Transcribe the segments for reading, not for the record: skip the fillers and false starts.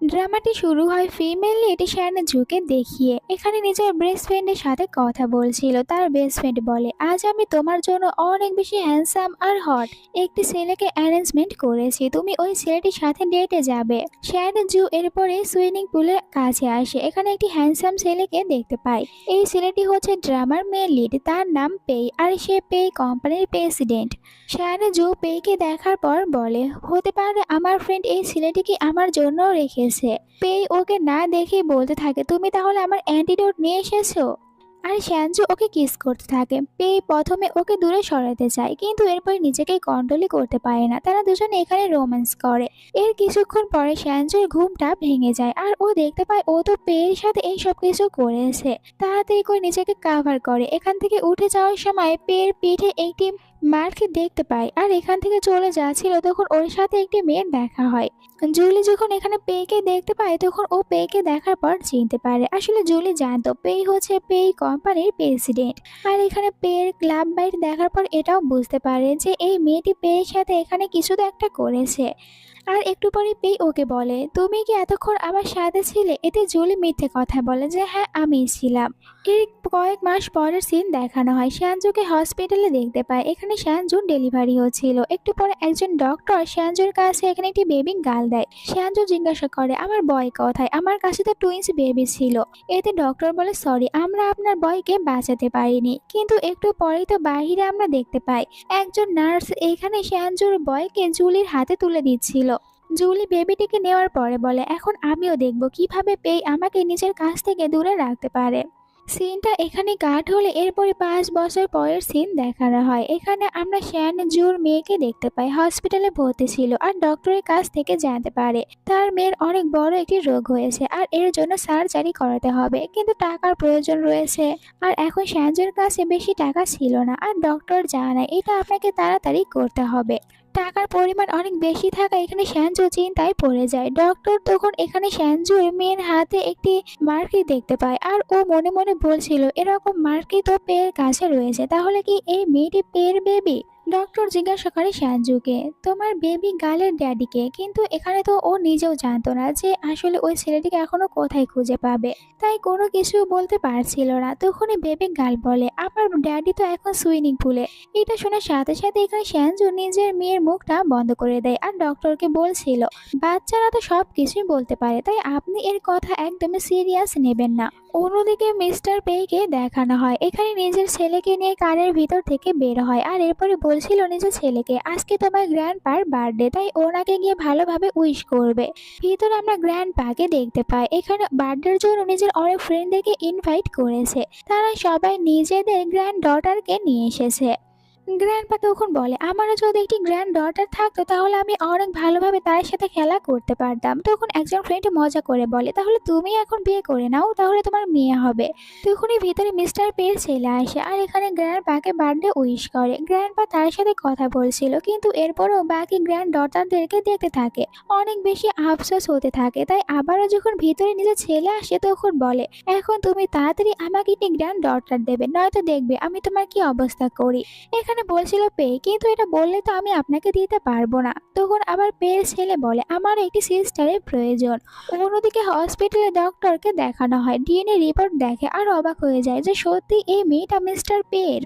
ড্রামাটি শুরু হয় female lead শায়ানুকে দেখিয়ে। এখানে নিজের বেস্ট ফ্রেন্ডের সাথে কথা বলছিল। তার বেস্ট ফ্রেন্ড বলে, আজ আমি তোমার জন্য অনেক বেশি হ্যান্ডসাম আর হট একটি ছেলেকে অ্যারেঞ্জমেন্ট করেছি, তুমি ওই ছেলেটির সাথে ডেটে যাবে। শায়ানু এরপরে সুইমিং পুলের কাছে আসে। এখানে একটি হ্যান্ডসাম ছেলেকে দেখতে পায়। এই ছেলেটি হচ্ছে ড্রামার মেল লিড, তার নাম পেই আর সে পেই কোম্পানির প্রেসিডেন্ট। শায়ানু পেইকে দেখার পর বলে, হতে পারে আমার ফ্রেন্ড এই ছেলেটিকে আমার জন্য রেখেছে। পেই ওকে না দেখেই বলতে থাকে, তুমি তাহলে আমার অ্যান্টিডোট নিয়ে এসেছো। আর শ্যানজু ওকে কিস করতে থাকে। পেই প্রথমে ওকে দূরে সরাতে চায়, কিন্তু এরপর নিজেকে কন্ট্রোলই করতে পারে না। তারা দুজনে এখানে রোম্যান্স করে। এর কিছুক্ষণ পরে শ্যানজুর ঘুমটা ভেঙে যায় আর ও দেখতে পায় ও তো পেয়ের সাথে এই সব কিছু করেছে। তাড়াতাড়ি করে নিজেকে কাভার করে। এখান থেকে উঠে যাওয়ার সময় পেয়ের পিঠে একটি মার্ক দেখতে পায় আর এখান থেকে চলে যাচ্ছিল তখন ওর সাথে একটি মেয়ের দেখা হয়। জুলি যখন এখানে পেইকে দেখতে পায় তখন ও পেইকে দেখার পর চিনতে পারে। আসলে জুলি জানতো পেই হচ্ছে পেই কোম্পানির প্রেসিডেন্ট। আর এখানে পেয়ের ক্লাব বাইট দেখার পর এটাও বুঝতে পারে যে এই মেয়েটি পেয়ের সাথে এখানে কিছু তো একটা করেছে। আর একটু পরে পেই ওকে বলে, তুমি কি এতক্ষণ আমার সাথে ছিলে? এতে জুলি মিথ্যে কথা বলে যে হ্যাঁ আমি ছিলাম। এর কয়েক মাস পরের সিন দেখানো হয়। শ্যানজুকে হসপিটালে দেখতে পায়। এখানে শ্যানজুর ডেলিভারি হচ্ছিল। একটু পরে একজন ডক্টর শ্যানজুর কাছে এখানে একটি বেবি গার্ল দেয়। শ্যানজু জিজ্ঞাসা করে, আমার বয় কোথায়? আমার কাছে তো টুইন্স বেবি ছিল। এতে ডক্টর বলে, সরি, আমরা আপনার বয়কে বাঁচাতে পারিনি। কিন্তু একটু পরেই তো বাহিরে আমরা দেখতে পাই একজন নার্স এখানে শ্যানজুর বয়কে জুলির হাতে তুলে দিচ্ছিল। জুলি বেবিটিকে নেওয়ার পরে বলে, এখন আমিও দেখব কিভাবে পেই আমাকে নিজের কাছ থেকে দূরে রাখতে পারে। সিনটা এখানে কাট হলে এরপরে 5 বছর পরের সিন দেখানো হয়। এখানে আমরা শ্যানজুর মেয়েকে দেখতে পাই। হসপিটালে ভর্তি ছিল আর ডক্টরের কাছ থেকে জানতে পারে তার মেয়ের অনেক বড় একটি রোগ হয়েছে আর এর জন্য সার্জারি করাতে হবে, কিন্তু টাকার প্রয়োজন রয়েছে। আর এখন শ্যানজুর কাছে বেশি টাকা ছিল না আর ডক্টর জানায় এটা আপনাকে তাড়াতাড়ি করতে হবে। টাকার পরিমাণ অনেক বেশি থাকা এখানে শ্যানজু চিন্তায় পড়ে যায়। ডক্টর তখন এখানে শ্যানজুর মেয়ের হাতে একটি মার্কি দেখতে পায় আর ও মনে মনে বলছিল এরকম মার্কি তো পেয়ের কাছে রয়েছে, তাহলে কি এই মেয়েটি পেয়ের বেবি? ডক্টর জিজ্ঞাসা করে শ্যানজুকে, তোমার বেবি গার্লের ড্যাডিকে? কিন্তু এখানে তো ও নিজেও জানতো না যে আসলে ওই ছেলেটিকে এখনো কোথায় খুঁজে পাবে, তাই কোনো কিছু বলতে পারছিল না। তখনই বেবি গার্ল বলে, আমার ড্যাডি তো এখন সুইমিং পুলে। এটা শোনার সাথে সাথে এখানে শ্যানজু নিজের মেয়ের মুখটা বন্ধ করে দেয় আর ডক্টরকে বলছিল, বাচ্চারা তো সব কিছুই বলতে পারে, তাই আপনি এর কথা একদমই সিরিয়াস নেবেন না। অন্যদিকে মিস্টার পেইকে দেখানো হয়। এখানে নিজের ছেলেকে নিয়ে কারের ভিতর থেকে বের হয় আর এরপরে বলছিল নিজের ছেলেকে, আজকে তোমার গ্র্যান্ড পার বার্থডে, তাই ওনাকে গিয়ে ভালোভাবে উইশ করবে। ভিতরে আমরা গ্র্যান্ড পাকে দেখতে পাই। এখানে বার্থডের জন্য নিজের অনেক ফ্রেন্ডদেরকে ইনভাইট করেছে। তারা সবাই নিজেদের গ্র্যান্ড ডটারকে নিয়ে এসেছে। গ্র্যান্ডপা তখন বলে, আমারও যদি একটি গ্র্যান্ড ডটার থাকতো তাহলে আমি অনেক ভালোভাবে তার সাথে খেলা করতে পারতাম। তখন একজন ফ্রেন্ড মজা করে বলে, তাহলে তুমি এখন বিয়ে করে নাও, তাহলে তোমার মেয়ে হবে। তখনই ভিতরে মিস্টার পের ছেলে আসে আর এখানে গ্র্যান্ডপাকে বার্থডে উইশ করে। গ্র্যান্ডপা তার সাথে কথা বলছিল, কিন্তু এরপরও বাকি গ্র্যান্ড ডটারদেরকে দেখতে থাকে। অনেক বেশি আফসোস হতে থাকে। তাই আবারও যখন ভিতরে নিজের ছেলে আসে তখন বলে, এখন তুমি তাড়াতাড়ি আমাকে একটি গ্র্যান্ড ডটার দেবে, নয়তো দেখবে আমি তোমার কি অবস্থা করি। এখানে বলছিল পে, কিন্তু এটা বললে তো আমি আপনাকে দিতে পারবো না। তখন আবার পেয়ের ছেলে বলে, আমার একটি সিস্টারের প্রয়োজন। অন্যদিকে হসপিটালে ডক্টরকে দেখানো হয়। ডিএনএ রিপোর্ট দেখে আর অবাক হয়ে যায় যে সত্যি এই মেয়েটা মিস্টার পের।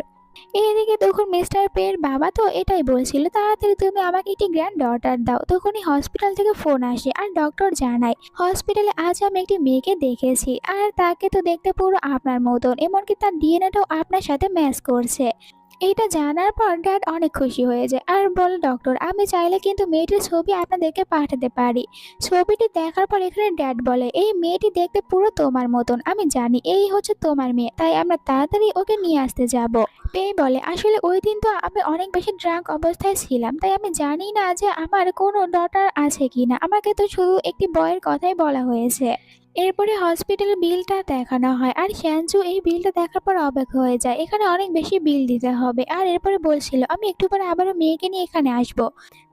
এদিকে তখন মিস্টার পের বাবা তো এটাই বলছিল, তাড়াতাড়ি তুমি আমাকে একটি গ্র্যান্ড ডটার দাও। তখনই হসপিটাল থেকে ফোন আসে আর ডক্টর জানায়, হসপিটালে আজ আমি একটি মেয়েকে দেখেছি আর তাকে তো দেখতে পুরো আপনার মতন, এমনকি তার ডিএনএটাও আপনার সাথে ম্যাচ করছে। এইটা জানার পর ড্যাড অনেক খুশি হয়ে যায় আর বলে, ডক্টর আমি চাইলে কিন্তু মেয়েটির ছবি আপনাদেরকে পাঠাতে পারি। ছবিটি দেখার পর এখানে ড্যাড বলে, এই মেয়েটি দেখতে পুরো তোমার মতন, আমি জানি এই হচ্ছে তোমার মেয়ে, তাই আমরা তাড়াতাড়ি ওকে নিয়ে আসতে যাব। পেয়ে বলে, আসলে ওই দিন তো আমি অনেক বেশি ড্রাঙ্ক অবস্থায় ছিলাম, তাই আমি জানি না যে আমার কোনো ডটার আছে কিনা, আমাকে তো শুধু একটি বয়ের কথাই বলা হয়েছে। এরপরে হসপিটাল বিলটা দেখানো হয় আর শ্যানচু এই বিলটা দেখার পর অবাক হয়ে যায়। এখানে অনেক বেশি বিল দিতে হবে। আর এরপরে বলছিল আমি একটু পরে আবারও মেয়েকে নিয়ে এখানে আসবো।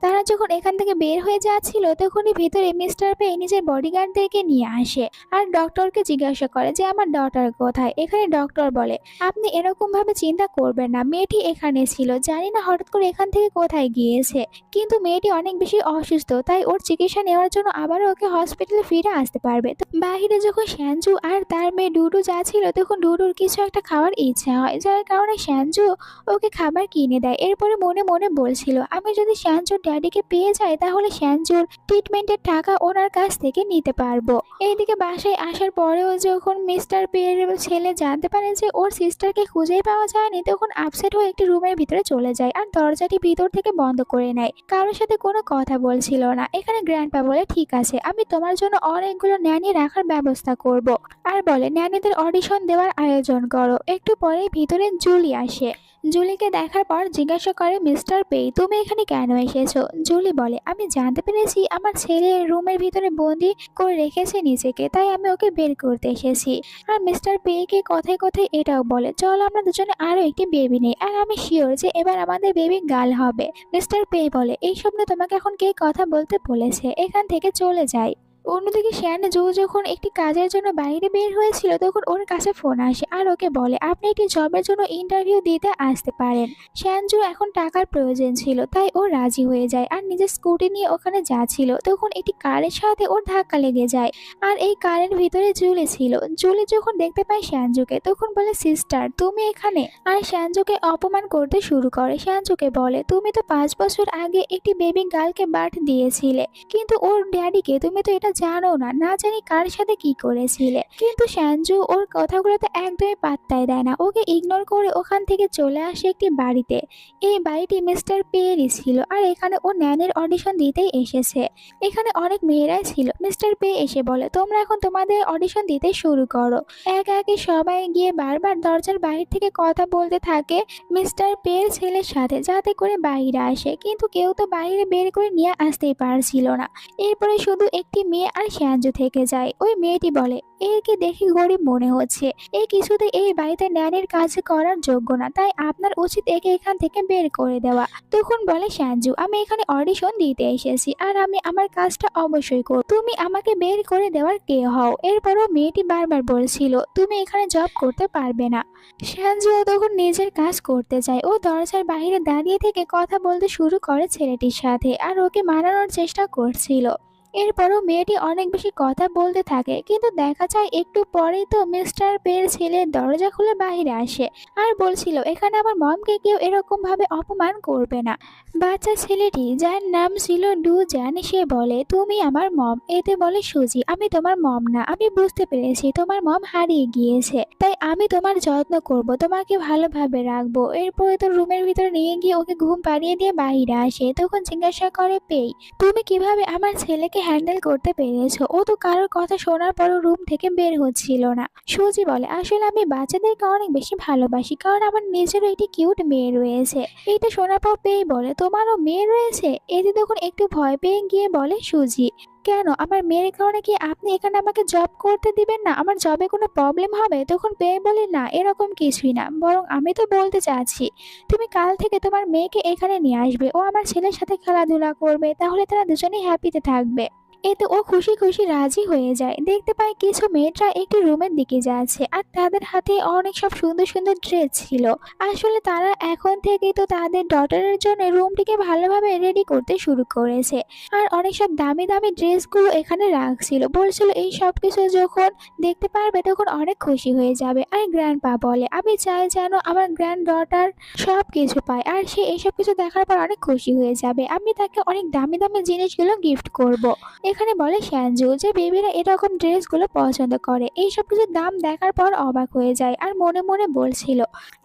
তারা যখন এখান থেকে বের হয়ে যাচ্ছিল তখনই ভিতরে মিস্টার পে নিজের বডিগার্ডদেরকে নিয়ে আসে আর ডক্টরকে জিজ্ঞাসা করে যে আমার ডটার কোথায়। এখানে ডক্টর বলে আপনি এরকম ভাবে চিন্তা করবেন না, মেয়েটি এখানে ছিল, জানি না হঠাৎ করে এখান থেকে কোথায় গিয়েছে, কিন্তু মেয়েটি অনেক বেশি অসুস্থ, তাই ওর চিকিৎসা নেওয়ার জন্য আবারও ওকে হসপিটালে ফিরে আসতে পারবে। তো বাহিরে যখন শ্যানচু আর তার মেয়ে ডুডু যাচ্ছিল তখন ডুডুর কিছু একটা খাওয়ার ইচ্ছা হয়, যার কারণে শ্যানচু ওকে খাবার কিনে দেয়। এরপরে মনে মনে বলছিল আমি যদি শ্যানচুর ড্যাডিকে পেয়ে যাই তাহলে শ্যানচুর ট্রিটমেন্টের টাকা ওনার কাছ থেকে নিতে পারবো। এইদিকে বাসায় আসার পরেও যখন মিস্টার পের ছেলে জানতে পারে যে ওর সিস্টারকে খুঁজেই পাওয়া যায়নি তখন আপসেট হয়ে একটি রুমের ভিতরে চলে যায় আর দরজাটি ভিতর থেকে বন্ধ করে নেয়। কারোর সাথে কোনো কথা বলছিল না। এখানে গ্র্যান্ডপা বলে ঠিক আছে, আমি তোমার জন্য অনেকগুলো ন্যানি রাখার ব্যবস্থা করব। আর বলে ন্যানিদের অডিশন দেওয়ার আয়োজন করো। একটু পরেই ভিতরে জুলি আসে। জুলিকে দেখার পর জিজ্ঞাসা করে মিস্টার পে তুমি এখানে কেন এসেছো। জুলি বলে আমি জানতে পেরেছি আমার ছেলে রুমের ভিতরে বন্দি করে রেখেছে নিজেকে, তাই আমি ওকে বের করতে এসেছি। আর মিস্টার পে কে কথায় কথায় এটাও বলে চল আমরা দুজনে আরো একটি বেবি নেই, আর আমি শিওর যে এবার আমাদের বেবি গার্ল হবে। মিস্টার পে বলে এইসব নিয়ে তোমাকে এখন কে কথা বলতে বলেছে, এখান থেকে চলে যাই। অন্যদিকে শ্যানজু যখন একটি কাজের জন্য বাইরে বের হয়েছিল তখন ওর কাছে ফোন আসে আর ওকে বলে আপনি একটি জবের জন্য ইন্টারভিউ দিতে আসতে পারেন। শ্যানজু এখন টাকার প্রয়োজন ছিল তাই ও রাজি হয়ে যায় আর নিজের স্কুটি নিয়ে ওখানে যাচ্ছিল তখন একটি কারের সাথে ওর ধাক্কা লেগে যায় আর এই কারের ভিতরে জুলি ছিল। জুলি যখন দেখতে পায় শ্যানজুকে তখন বলে সিস্টার তুমি এখানে, আর শ্যানজুকে অপমান করতে শুরু করে। শ্যানজুকে বলে তুমি তো 5 বছর আগে একটি বেবি গার্লকে বার্থ দিয়েছিলে, কিন্তু ওর ড্যাডিকে তুমি তো এটা জানো না, না জানি কার সাথে কি করেছিলে। কিন্তু শ্যানজু ওর কথাগুলোতে একদমই পাত্তাই দেয় না, ওকে ইগনোর করে ওখান থেকে চলে আসে একটি বাড়িতে। এই বাড়িটি মিস্টার পেয়েরই ছিল আর এখানে ও ন্যানের অডিশন দিতেই এসেছে। এখানে অনেক মেয়েরাই ছিল। মিস্টার পে এসে বলে তোমরা এখন তোমাদের অডিশন দিতে শুরু করো। একে একে সবাই গিয়ে বারবার দরজার বাইরে থেকে কথা বলতে থাকে মিস্টার পের ছেলের সাথে যাতে করে বাইরে আসে, কিন্তু কেউ তো বাইরে বের করে নিয়ে আসতেই পারছিল না। এরপরে শুধু একটি মেয়ে আর শ্যানজু থেকে যায়। ওই মেয়েটি বলে একে দেখে গরিব মনে হচ্ছে, এই কিছুতে এই বাড়িতে ন্যানের কাজ করার যোগ্য না, তাই আপনার উচিত একে এখান থেকে বের করে দেওয়া। তখন বলে শ্যানজু আমি এখানে অডিশন দিতে এসেছি আর আমি আমার কাজটা অবশ্যই করব, তুমি আমাকে বের করে দেওয়ার কে হও। এরপরও মেয়েটি বারবার বলছিল তুমি এখানে জব করতে পারবে না। শ্যানজুও তখন নিজের কাজ করতে যায়। ও দরজার বাইরে দাঁড়িয়ে থেকে কথা বলতে শুরু করে ছেলেটির সাথে আর ওকে মানানোর চেষ্টা করছিল। এরপরও মেয়েটি অনেক বেশি কথা বলতে থাকে, কিন্তু দেখা যায় একটু পরেই তো মিস্টার পের ছেলে দরজা খুলে বাইরে আসে আর বলছিল এখানে আমার মমকে কেউ এরকম ভাবে অপমান করবে না। বাচ্চা ছেলেটি যার নাম ছিল ডুজান সে বলে তুমি আমার মম। এতে বলে সুজি আমি তোমার মম না, আমি বুঝতে পেরেছি তোমার মম হারিয়ে গিয়েছে, তাই আমি তোমার যত্ন করব, তোমাকে ভালোভাবে রাখবো। এরপরে তো রুমের ভিতরে নিয়ে গিয়ে ওকে ঘুম পাড়িয়ে দিয়ে বাইরে আসে। তখন জিজ্ঞাসা করে পেই তুমি কিভাবে আমার ছেলেকে হ্যান্ডেল করতে পেরেছো, ও তো কারোর কথা শোনার পরও রুম থেকে বের হচ্ছিল না। সুজি বলে আসলে আমি বাচ্চাদেরকে অনেক বেশি ভালোবাসি, কারণ আমার নিজেরও একটি কিউট মেয়ে রয়েছে। এইটা শোনার পর পেয়ে বলে তোমারও মেয়ে রয়েছে। এতে তখন একটু ভয় পেয়ে গিয়ে বলে সুজি কেন আমার মেয়ের কারণে কি আপনি এখানে আমাকে জব করতে দিবেন না, আমার জবে কোনো প্রবলেম হবে। তখন পেয়ে বলে না এরকম কিছুই না, বরং আমি তো বলতে চাচ্ছি তুমি কাল থেকে তোমার মেয়েকে এখানে নিয়ে আসবে, ও আমার ছেলের সাথে খেলাধুলা করবে, তাহলে তারা দুজনেই হ্যাপিতে থাকবে। এতে ও খুশি খুশি রাজি হয়ে যায়। দেখতে পায় কিছু মেয়েরা একটি রুমের দিকে যাচ্ছে আর তাদের হাতে অনেক সব সুন্দর সুন্দর ড্রেস ছিল। আসলে তারা এখন থেকেই তো তাদের ডটারের জন্য রুমটিকে ভালোভাবে রেডি করতে শুরু করেছে আর অনেক সব দামি দামি ড্রেসগুলো এখানে রাখছিল। বলছিল এই সব কিছু যখন দেখতে পারবে তখন অনেক খুশি হয়ে যাবে। আর গ্র্যান্ডপা বলে আমি চাই যেন আমার গ্র্যান্ড ডটার সব কিছু পায় আর সে এইসব কিছু দেখার পর অনেক খুশি হয়ে যাবে, আমি তাকে অনেক দামি দামি জিনিসগুলো গিফট করব। এখানে বলে শ্যানজু যে বেবিরা এরকম ড্রেসগুলো পছন্দ করে। এইসব কিছুর দাম দেখার পর অবাক হয়ে যায় আর মনে মনে বলছিল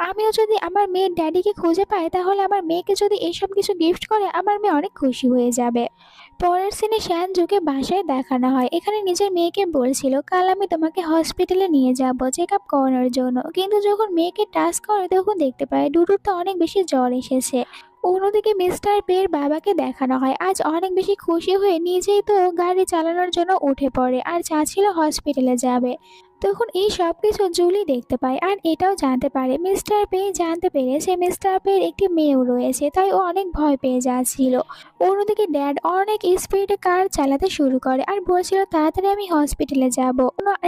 আমিও যদি আমার মেয়ের ড্যাডিকে খুঁজে পাই তাহলে আমার মেয়েকে যদি এইসব কিছু গিফট করে আমার মেয়ে অনেক খুশি হয়ে যাবে। পরের সিনে শ্যানজুকে বাসায় দেখানো হয়। এখানে নিজের মেয়েকে বলছিল কাল আমি তোমাকে হসপিটালে নিয়ে যাব চেক আপ করানোর জন্য, কিন্তু যখন মেয়েকে টাচ করে তখন দেখতে পায় ডুডুর তো অনেক বেশি জ্বর এসেছে। অন্যদিকে মিস্টার পের বাবাকে দেখানো হয় আজ অনেক বেশি খুশি হয়ে নিজেই তো গাড়ি চালানোর জন্য উঠে পড়ে আর চাচ্ছিল হসপিটালে যাবে। তখন এই সবকিছু জুলি দেখতে পায় আর এটাও জানতে পারে মিস্টার পে জানতে পেরেছে মিস্টার পের একটি মেয়েও রয়েছে, তাই ও অনেক ভয় পেয়ে যাচ্ছিল। অন্যদিকে ড্যাড অনেক স্পিডে কার চালাতে শুরু করে আর বলছিল তাড়াতাড়ি আমি হসপিটালে যাব।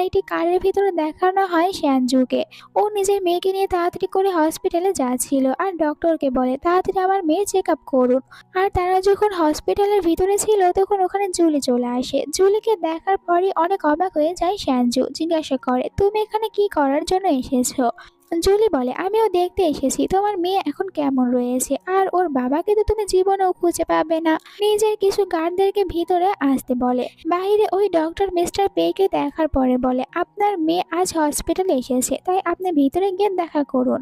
একটি কারের ভিতরে দেখানো হয় শ্যানজুকে। ও নিজের মেয়েকে নিয়ে তাড়াতাড়ি করে হসপিটালে যাচ্ছিল আর ডক্টরকে বলে তাড়াতাড়ি আমার মেয়ে চেক আপ করুন। আর তারা যখন হসপিটালের ভিতরে ছিল তখন ওখানে জুলি চলে আসে। জুলিকে দেখার পরই অনেক অবাক হয়ে যায় শ্যানজু। জিজ্ঞাসা করে তুমি এখানে কি করার জন্য এসেছো? জুলি বলে আমিও দেখতে এসেছি তোমার মেয়ে এখন কেমন রয়েছে, আর ওর বাবাকে তো তুমি জীবনেও খুঁজে পাবে না। নিজের কিছু গার্ডদেরকে ভিতরে আসতে বলে। বাইরে ওই ডক্টর মিস্টার পেকে দেখার পরে বলে আপনার মেয়ে আজ হসপিটালে এসেছে, তাই আপনি ভিতরে গিয়ে দেখা করুন।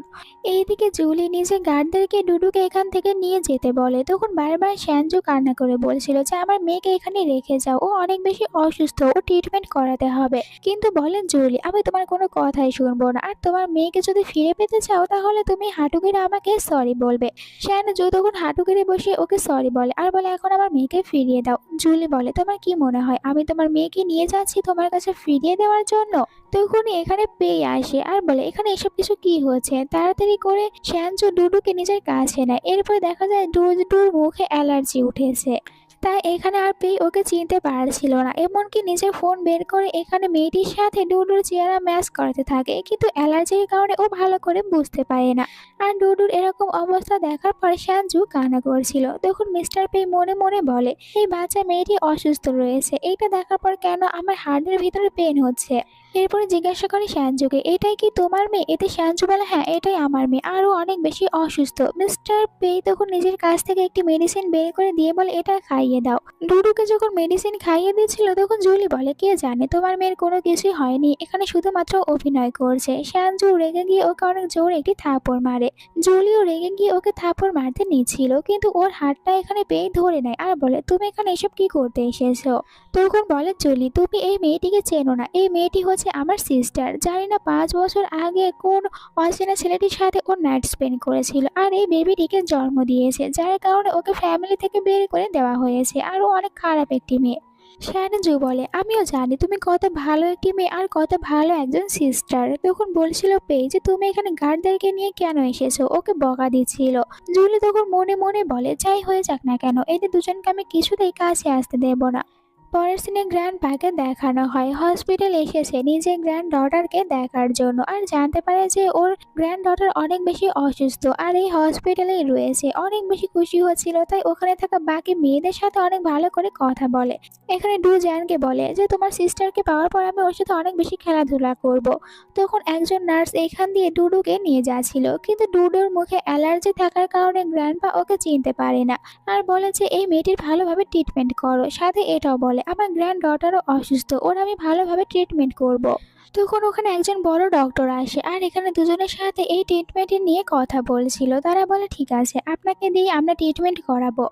এইদিকে জুলি নিজের গার্ডদেরকে ডুডুকে এখান থেকে নিয়ে যেতে বলে। তখন বারবার শ্যানজু কান্না করে বলছিল যে আমার মেয়েকে এখানে রেখে যাও, ও অনেক বেশি অসুস্থ, ও ট্রিটমেন্ট করাতে হবে। কিন্তু বলেন জুলি আমি তোমার কোনো কথাই শুনবো না, আর তোমার মেয়েকে যদি ফিরে পেতে চাও তাহলে তুমি হাঁটু গেড়ে আমাকে সরি বলবে। শ্যানজু তখন হাঁটু গেড়ে বসে ওকে সরি বলে আর বলে এখন আমার মেয়েকে ফিরিয়ে দাও। জুলি বলে তোমার কি মনে হয় আমি তোমার মেয়েকে নিয়ে যাচ্ছি তোমার কাছে ফিরিয়ে দেওয়ার জন্য? তখনই এখানে পেয়ে আসে আর বলে এখানে এসব কিছু কি হচ্ছে। তাড়াতাড়ি করে শ্যানজু ডুডুকে নিজের কাছে নেয়। এরপরে দেখা যায় ডুডুর মুখে অ্যালার্জি উঠেছে, তাই এখানে আর পেয়ে ওকে চিনতে পারছিল না। এমনকি নিজের ফোন বের করে এখানে মেয়েটির সাথে ডুডুর চেহারা ম্যাচ করাতে থাকে, কিন্তু অ্যালার্জির কারণে ও ভালো করে বুঝতে পারে না। আর ডুডুর এরকম অবস্থা দেখার পর শ্যানজু কান্না করছিল। তখন মিস্টার পে মনে মনে বলে এই বাচ্চা মেয়েটি অসুস্থ রয়েছে, এইটা দেখার পর কেন আমার হার্টের ভিতরে পেন হচ্ছে। এরপরে জিজ্ঞাসা করে শ্যানজুকে এটাই কি তোমার মেয়ে? এতে শ্যানজু বলে হ্যাঁ এটাই আমার মেয়ে, আরও অনেক বেশি অসুস্থ। মিস্টার পে তখন নিজের কাছ থেকে একটি মেডিসিন বের করে দিয়ে বলে এটা খাইয়ে দাও। ডুডুকে যখন মেডিসিন খাইয়ে দিচ্ছিল তখন জুলি বলে কে জানে তোমার মেয়ের কোনো কিছুই হয়নি, এখানে শুধুমাত্র অভিনয় করছে। শ্যানজু রেগে গিয়ে ওকে অনেক জোরে একটি থাপড় মারে। জুলিও রেগে গিয়ে ওকে থাপড় মারতে নিচ্ছিল, কিন্তু ওর হাতটা এখানে পেয়ে ধরে নেয় আর বলে তুমি এখানে এসব কি করতে এসেছো? তখন বলে জুলি তুমি এই মেয়েটিকে চেনো না, এই মেয়েটি হচ্ছে আমার সিস্টার। জানি না 5 বছর আগে কোন অচেনা ছেলেটির সাথে ও নাইট স্পেন্ড করেছিল আর এই বেবিটিকে জন্ম দিয়েছে, যার কারণে ওকে ফ্যামিলি থেকে বের করে দেওয়া হয়েছে, আর ও অনেক খারাপ একটি মেয়ে। শ্যানজু বলে আমিও জানি তুমি কত ভালো একটি মেয়ে আর কত ভালো একজন সিস্টার। তখন বলছিল পে যে তুমি এখানে গার্ডদেরকে নিয়ে কেন এসেছো, ওকে বকা দিচ্ছিল। জুলি তখন মনে মনে বলে যাই হয়ে যাক না কেন এদের দুজনকে আমি কিছুতেই কাছে আসতে দেব না। পরের সিনে গ্র্যান্ড পাকে দেখানো হয় হসপিটাল এসেছে নিজের গ্র্যান্ড ডটারকে দেখার জন্য, আর জানতে পারে যে ওর গ্র্যান্ড ডটার অনেক বেশি অসুস্থ আর এই হসপিটালেই রয়েছে। অনেক বেশি খুশি হচ্ছিল, তাই ওখানে থাকা বাকি মেয়েদের সাথে অনেক ভালো করে কথা বলে। এখানে ডু জ্যানকে বলে যে তোমার সিস্টারকে পাওয়ার পর আমি ওর সাথে অনেক বেশি খেলাধুলা করব। তখন একজন নার্স এখান দিয়ে ডুডুকে নিয়ে যাচ্ছিল, কিন্তু ডুডুর মুখে অ্যালার্জি থাকার কারণে গ্র্যান্ডপা ওকে চিনতে পারে না আর বলে যে এই মেয়েটির ভালোভাবে ট্রিটমেন্ট করো। সাথে এটাও বলে আমার গ্র্যান্ড ডটারও অসুস্থ, ওর আমি ভালোভাবে ট্রিটমেন্ট করব। তখন ওখানে একজন বড় ডক্টর আসে আর এখানে দুজনের সাথে এই ট্রিটমেন্টের নিয়ে কথা বলছিল। তারা বলে ঠিক আছে আপনাকে দিয়ে আমরা ট্রিটমেন্ট করাবো।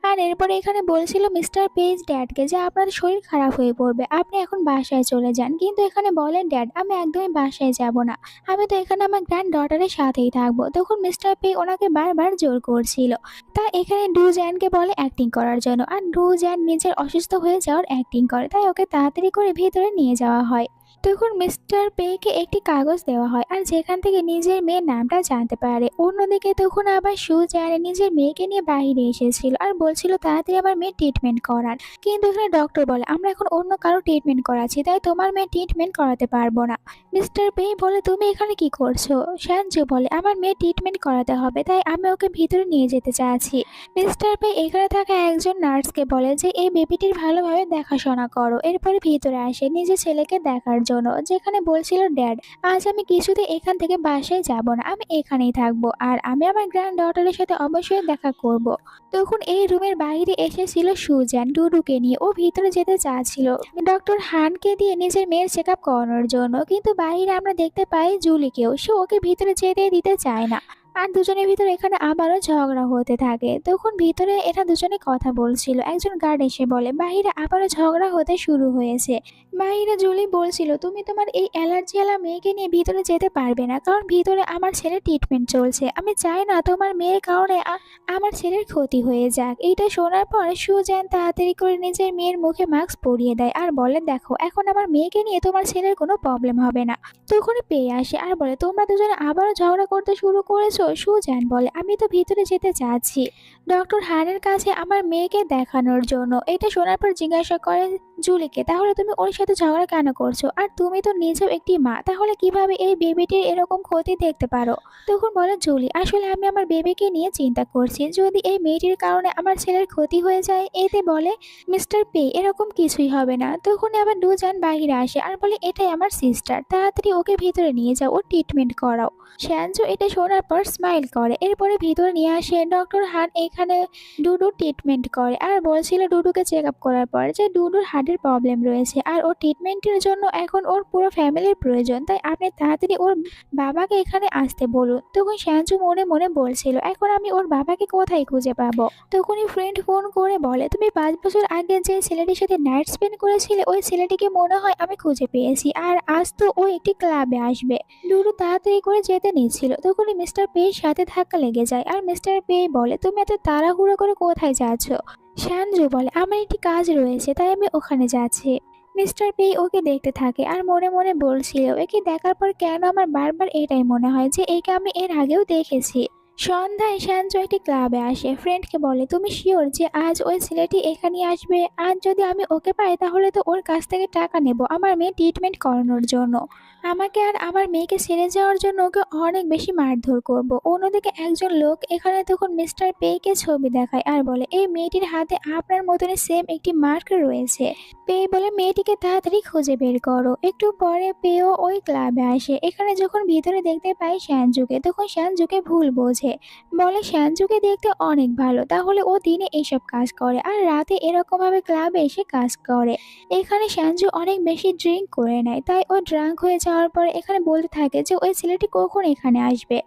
আর এরপরে এখানে বলছিল মিস্টার পেজ ড্যাডকে যে আপনার শরীর খারাপ হয়ে পড়বে, আপনি এখন বাসায় চলে যান। কিন্তু এখানে বলেন ড্যাড আমি একদমই বাসায় যাব না, আমি তো এখানে আমার গ্র্যান্ড ডটারের সাথেই থাকবো। তখন মিস্টার পে ওনাকে বারবার জোর করছিল। তা এখানে ডু জ্যানকে বলে অ্যাক্টিং করার জন্য, আর ডু জ্যান নিজের অসুস্থ হয়ে যাওয়ার অ্যাক্টিং করে, তাই ওকে তাড়াতাড়ি করে ভিতরে নিয়ে যাওয়া হয়। তখন মিস্টার পেকে একটি কাগজ দেওয়া হয় আর যেখান থেকে নিজের মেয়ের নামটা জানতে পারে। অন্যদিকে তখন আবার সু জানে নিজের মেয়েকে নিয়ে বাইরে এসেছিল আর বলছিল তাড়াতাড়ি আমার মেয়ে ট্রিটমেন্ট করান। কিন্তু এখানে ডক্টর বলে আমরা এখন অন্য কারো ট্রিটমেন্ট করাচ্ছি, তাই তোমার মেয়ে ট্রিটমেন্ট করাতে পারবো না। মিস্টার পে বলে তুমি এখানে কি করছো? শ্যানজু বলে আমার মেয়ে ট্রিটমেন্ট করাতে হবে, তাই আমি ওকে ভিতরে নিয়ে যেতে চাচ্ছি। মিস্টার পে এখানে থাকা একজন নার্সকে বলে যে এই বেবিটির ভালোভাবে দেখাশোনা করো। এরপরে ভিতরে আসে নিজের ছেলেকে দেখার জন্য, যেখানে বলছিল ড্যাড আজ আমি কিছুতে এখান থেকে বাসায় যাব না, আমি এখানেই থাকবো আর আমি আমার গ্র্যান্ড ডটারের সাথে অবশ্যই দেখা করব। তখন এই রুমের বাইরে এসেছিল সুজান ডুডুকে নিয়ে, ও ভিতরে যেতে চাচ্ছিল ডক্টর হানকে দিয়ে নিজের মেয়ের চেক আপ করানোর জন্য, কিন্তু বাইরে আমরা দেখতে পাই জুলিকেও, সে ওকে ভিতরে যেতে দিতে চায় না। আর দুজনের ভিতরে এখানে আবারও ঝগড়া হতে থাকে। তখন ভিতরে এরা দুজনে কথা বলছিল, একজন গার্ড এসে বলে বাহিরে আবারও ঝগড়া হতে শুরু হয়েছে। বাহিরে জুলি বলছিল তুমি তোমার এই অ্যালার্জি ওয়ালা মেয়েকে নিয়ে ভিতরে যেতে পারবে না, কারণ ভিতরে আমার ছেলের ট্রিটমেন্ট চলছে। আমি চাই না তোমার মেয়ের কারণে আমার ছেলের ক্ষতি হয়ে যাক। এইটা শোনার পর সুজান তাড়াতাড়ি করে নিজের মেয়ের মুখে মাস্ক পরিয়ে দেয় আর বলে দেখো এখন আমার মেয়েকে নিয়ে তোমার ছেলের কোনো প্রবলেম হবে না। তখনই পেয়ে আসে আর বলে তোমরা দুজনে আবারও ঝগড়া করতে শুরু করেছো। সুজান বলে আমি তো ভিতরে যেতে চাচ্ছি ডক্টর হানের কাছে আমার মেয়েকে দেখানোর জন্য। এটা শোনার পর জিজ্ঞাসা করে জুলিকে তাহলে তুমি ওর সাথে ঝগড়া কেন করছো, আর তুমি তো নিজেও একটি মা, তাহলে কিভাবে এই বেবিটির এরকম ক্ষতি দেখতে পারো। তখন বলে জুলি আসলে আমি আমার বেবিকে নিয়ে চিন্তা করছি, যদি এই মেয়েটির কারণে আমার ছেলের ক্ষতি হয়ে যায়। এতে বলে মিস্টার পে এরকম কিছুই হবে না। তখন আবার দুজন বাহিরে আসে আর বলে এটাই আমার সিস্টার, তাড়াতাড়ি ওকে ভিতরে নিয়ে যাও, ওর ট্রিটমেন্ট করাও। শ্যানজু এটা শোনার পর স্মাইল করে, এরপরে ভিতরে নিয়ে আসে ডক্টর হান। এখানে ডুডু ট্রিটমেন্ট করে আর বলছিল ডুডুকে চেক আপ করার পর যে ডুডুর হার্টের প্রবলেম রয়েছে আর ওর ট্রিটমেন্টের জন্য এখন ওর পুরো ফ্যামিলির প্রয়োজন, তাই আপনি তাড়াতাড়ি ওর বাবাকে এখানে আসতে বলুন। তখন শ্যানজু মনে মনে বলছিল এখন আমি ওর বাবাকে কোথায় খুঁজে পাবো। তখনই ফ্রেন্ড ফোন করে বলে তুমি 5 বছর আগে যে ছেলেটির সাথে নাইট স্পেন্ড করেছিলে ওই ছেলেটিকে মনে হয় আমি খুঁজে পেয়েছি, আর আজ তো ও একটি ক্লাবে আসবে। ডুডু তাড়াতাড়ি করে যেতে নিচ্ছিল, তখনই মিস্টার পের সাথে ধাক্কা লেগে যায় আর মিস্টার পে বলে তুমি এত তাড়াহুড়ো করে কোথায় যাচ্ছ। শ্যানজু বলে আমার একটি কাজ রয়েছে তাই আমি ওখানে যাচ্ছি। মিস্টার পে ওকে দেখতে থাকে আর মনে মনে বলছিল একে দেখার পর কেন আমার বারবার এটাই মনে হয় যে একে আমি এর আগেও দেখেছি। সন্ধ্যায় শ্যানজু একটি ক্লাবে আসে, ফ্রেন্ডকে বলে তুমি শিওর যে আজ ওই ছেলেটি এখানে আসবে? আজ যদি আমি ওকে পাই তাহলে তো ওর কাছ থেকে টাকা নেব আমার মেয়ে ট্রিটমেন্ট করানোর জন্য। আমাকে আর আমার মেয়েকে ছেড়ে যাওয়ার জন্য ওকে অনেক বেশি মারধর করব। অন্যদিকে একজন লোক এখানে তখন মিস্টার পেকে ছবি দেখায় আর বলে এই মেয়েটির হাতে আপনার মতনই সেম একটি মার্ক রয়েছে। পে বলে মেয়েটিকে তাড়াতাড়ি খুঁজে বের করো। একটু পরে পেও ওই ক্লাবে আসে, এখানে যখন ভিতরে দেখতে পায় শ্যানজুকে তখন শ্যানজুকে ভুল বোঝে, বলে শ্যানজুকে দেখতে অনেক ভালো, তাহলে ও দিনে এইসব কাজ করে আর রাতে এরকম ভাবে ক্লাবে এসে কাজ করে। এখানে শ্যানজু অনেক বেশি ড্রিঙ্ক করে নেয়, তাই ও ড্রাঙ্ক হয়ে যাওয়ার পর এখানে বলতে থাকে যে ওই ছেলেটি কখন এখানে আসবে।